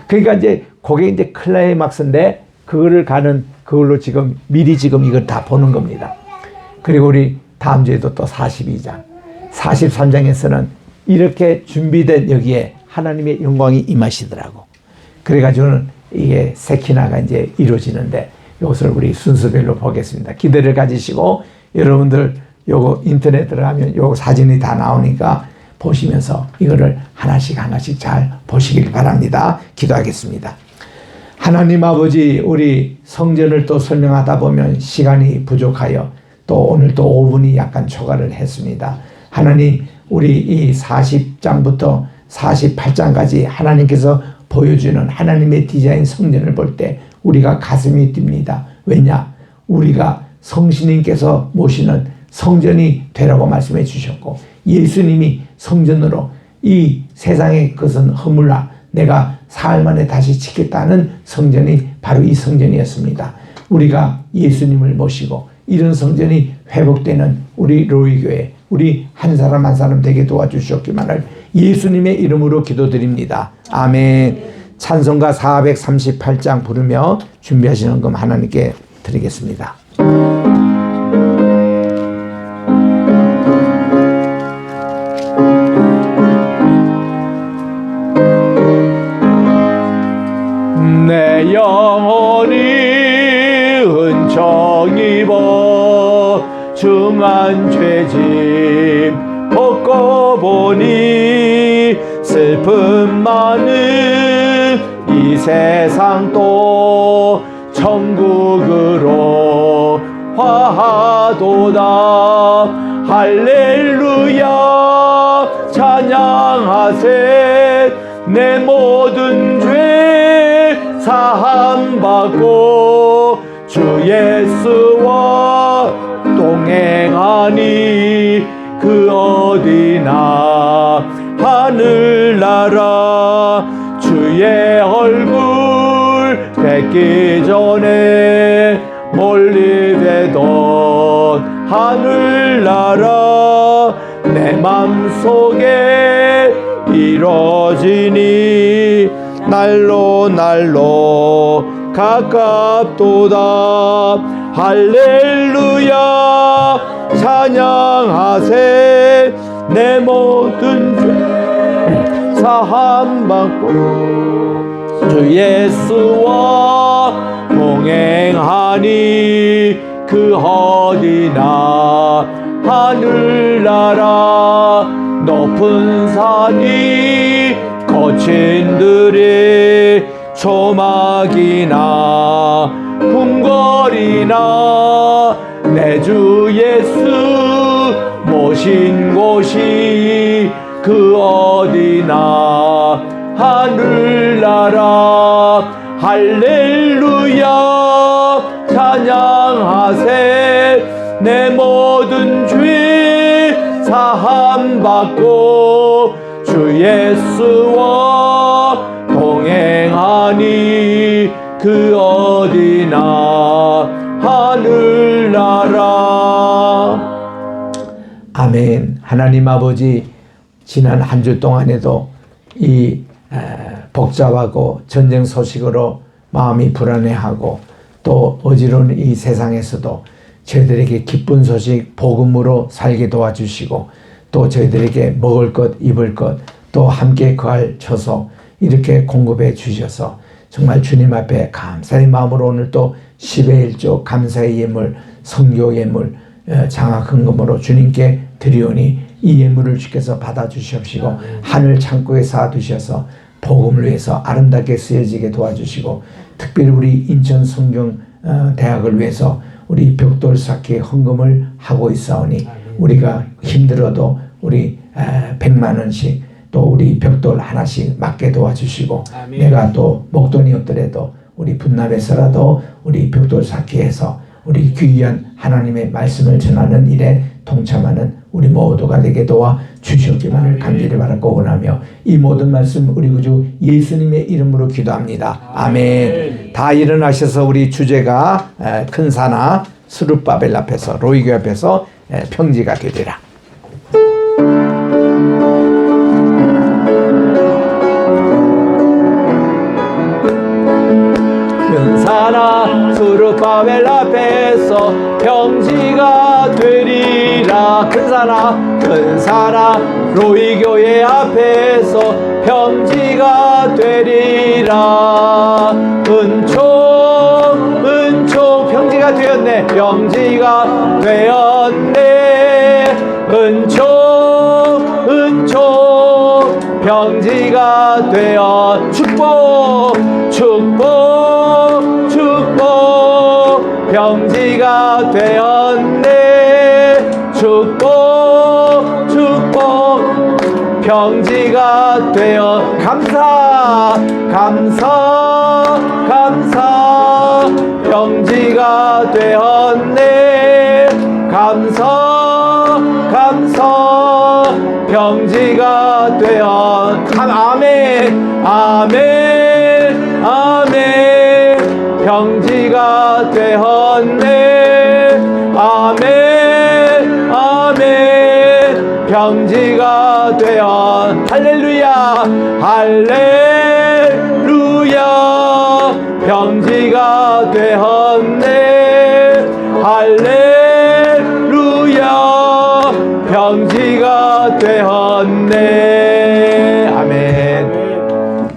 그러니까 이제 그게 이제 클라이막스인데 그거를 가는 그걸로 지금 미리 지금 이걸 다 보는 겁니다. 그리고 우리 다음 주에도 또 42장 43장에서는 이렇게 준비된 여기에 하나님의 영광이 임하시더라고. 그래가지고는 이게 세키나가 이제 이루어지는데 이것을 우리 순서별로 보겠습니다. 기대를 가지시고 여러분들 요거 인터넷 들어가면 요 사진이 다 나오니까 보시면서 이거를 하나씩 잘 보시길 바랍니다. 기도하겠습니다. 하나님 아버지 우리 성전을 또 설명하다 보면 시간이 부족하여 또 오늘 또 5분이 약간 초과를 했습니다. 하나님 우리 이 40장부터 48장까지 하나님께서 보여주는 하나님의 디자인 성전을 볼 때 우리가 가슴이 뜁니다. 왜냐? 우리가 성신님께서 모시는 성전이 되라고 말씀해 주셨고 예수님이 성전으로 이 세상의 것은 허물라 내가 사흘 만에 다시 짓겠다는 성전이 바로 이 성전이었습니다. 우리가 예수님을 모시고 이런 성전이 회복되는 우리 로이교회 우리 한 사람 한 사람 되게 도와주셨기만을 예수님의 이름으로 기도드립니다. 아멘. 찬송가 438장 부르며 준비하시는 금 하나님께 드리겠습니다. 내 영혼이 은총 입어 중한 죄짐 벗고 보니 슬픔 많은 이 세상 또 천국으로 화하도다. 할렐루야 찬양하세. 내 모든 죄 사함받고 주 예수와 동행하니 그 어디나 하늘나라 주의 얼굴 맺기 전에 멀리 되던 하늘나라 내 맘속에 이뤄지니 날로 날로 가깝도다. 할렐루야 찬양하세. 내 모든 죄 사함받고 주 예수와 동행하니 그 어디나 하늘나라 높은 산이 거친 들이 조막이나 궁궐이나 내 주 예수 모신 곳이 그 어디나 하늘나라. 할렐루야 찬양하세. 내 모든 죄 사함받고 주 예수와 동행하니 그 어디나 하늘나라. 아멘. 하나님 아버지, 지난 한 주 동안에도 이 복잡하고 전쟁 소식으로 마음이 불안해하고 또 어지러운 이 세상에서도 저희들에게 기쁜 소식 복음으로 살게 도와주시고 또 저희들에게 먹을 것 입을 것 또 함께 거할 처소 이렇게 공급해 주셔서 정말 주님 앞에 감사의 마음으로 오늘 또 10의 1조 감사의 예물 성교 예물 장학 헌금으로 주님께 드리오니 이 예물을 주께서 받아주시옵시고 하늘 창고에 쌓아두셔서 복음을 위해서 아름답게 쓰여지게 도와주시고 특별히 우리 인천 성경대학을 위해서 우리 벽돌 쌓기 헌금을 하고 있사오니 우리가 힘들어도 우리 100만 원씩 또 우리 벽돌 하나씩 맞게 도와주시고 내가 또 목돈이 없더라도 우리 분남에서라도 우리 벽돌 쌓기해서 우리 귀한 하나님의 말씀을 전하는 일에 동참하는 우리 모두가 되게 도와 주시옵기만을 간절히 바라고 원하며 이 모든 말씀 우리 구주 예수님의 이름으로 기도합니다. 아멘. 다 일어나셔서 우리 주제가 큰 사나 스룹바벨 앞에서 로이교 앞에서 평지가 되리라. 큰 사나 스룹바벨 앞에서 평지가 되리라. 큰 사나 로이교회 앞에서 평지가 되리라. 은총 평지가 되었네. 평지가 되었네. 은총 평지가 되어 축복 평지가 되었네. 축복 평지가 되어 감사 평지가 되었네. 감사 평지가 되어 아멘 평지가 되었네. 아멘 평지가 되어 할렐루야 평지가 되었네. 할렐루야 평지가 되었네. 아멘.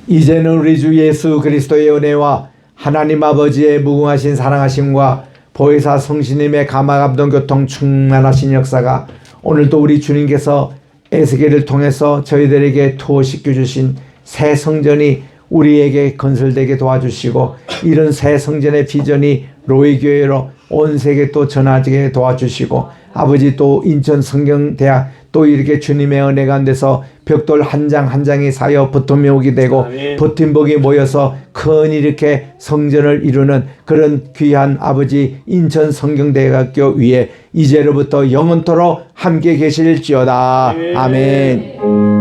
이제는 우리 주 예수 그리스도의 은혜와 하나님 아버지의 무궁하신 사랑하심과 보혜사 성신님의 감화감동 교통 충만하신 역사가 오늘도 우리 주님께서 에스겔을 통해서 저희들에게 투어시켜 주신 새 성전이 우리에게 건설되게 도와주시고 이런 새 성전의 비전이 로이교회로 온 세계 또 전하게 도와주시고 아버지 또 인천 성경대학 또 이렇게 주님의 은혜 가운데서 벽돌 한 장 한 장이 쌓여 버팀목이 오게 되고 버팀목이 모여서 큰 이렇게 성전을 이루는 그런 귀한 아버지 인천 성경대학교 위에 이제로부터 영원토록 함께 계실지어다. 아멘.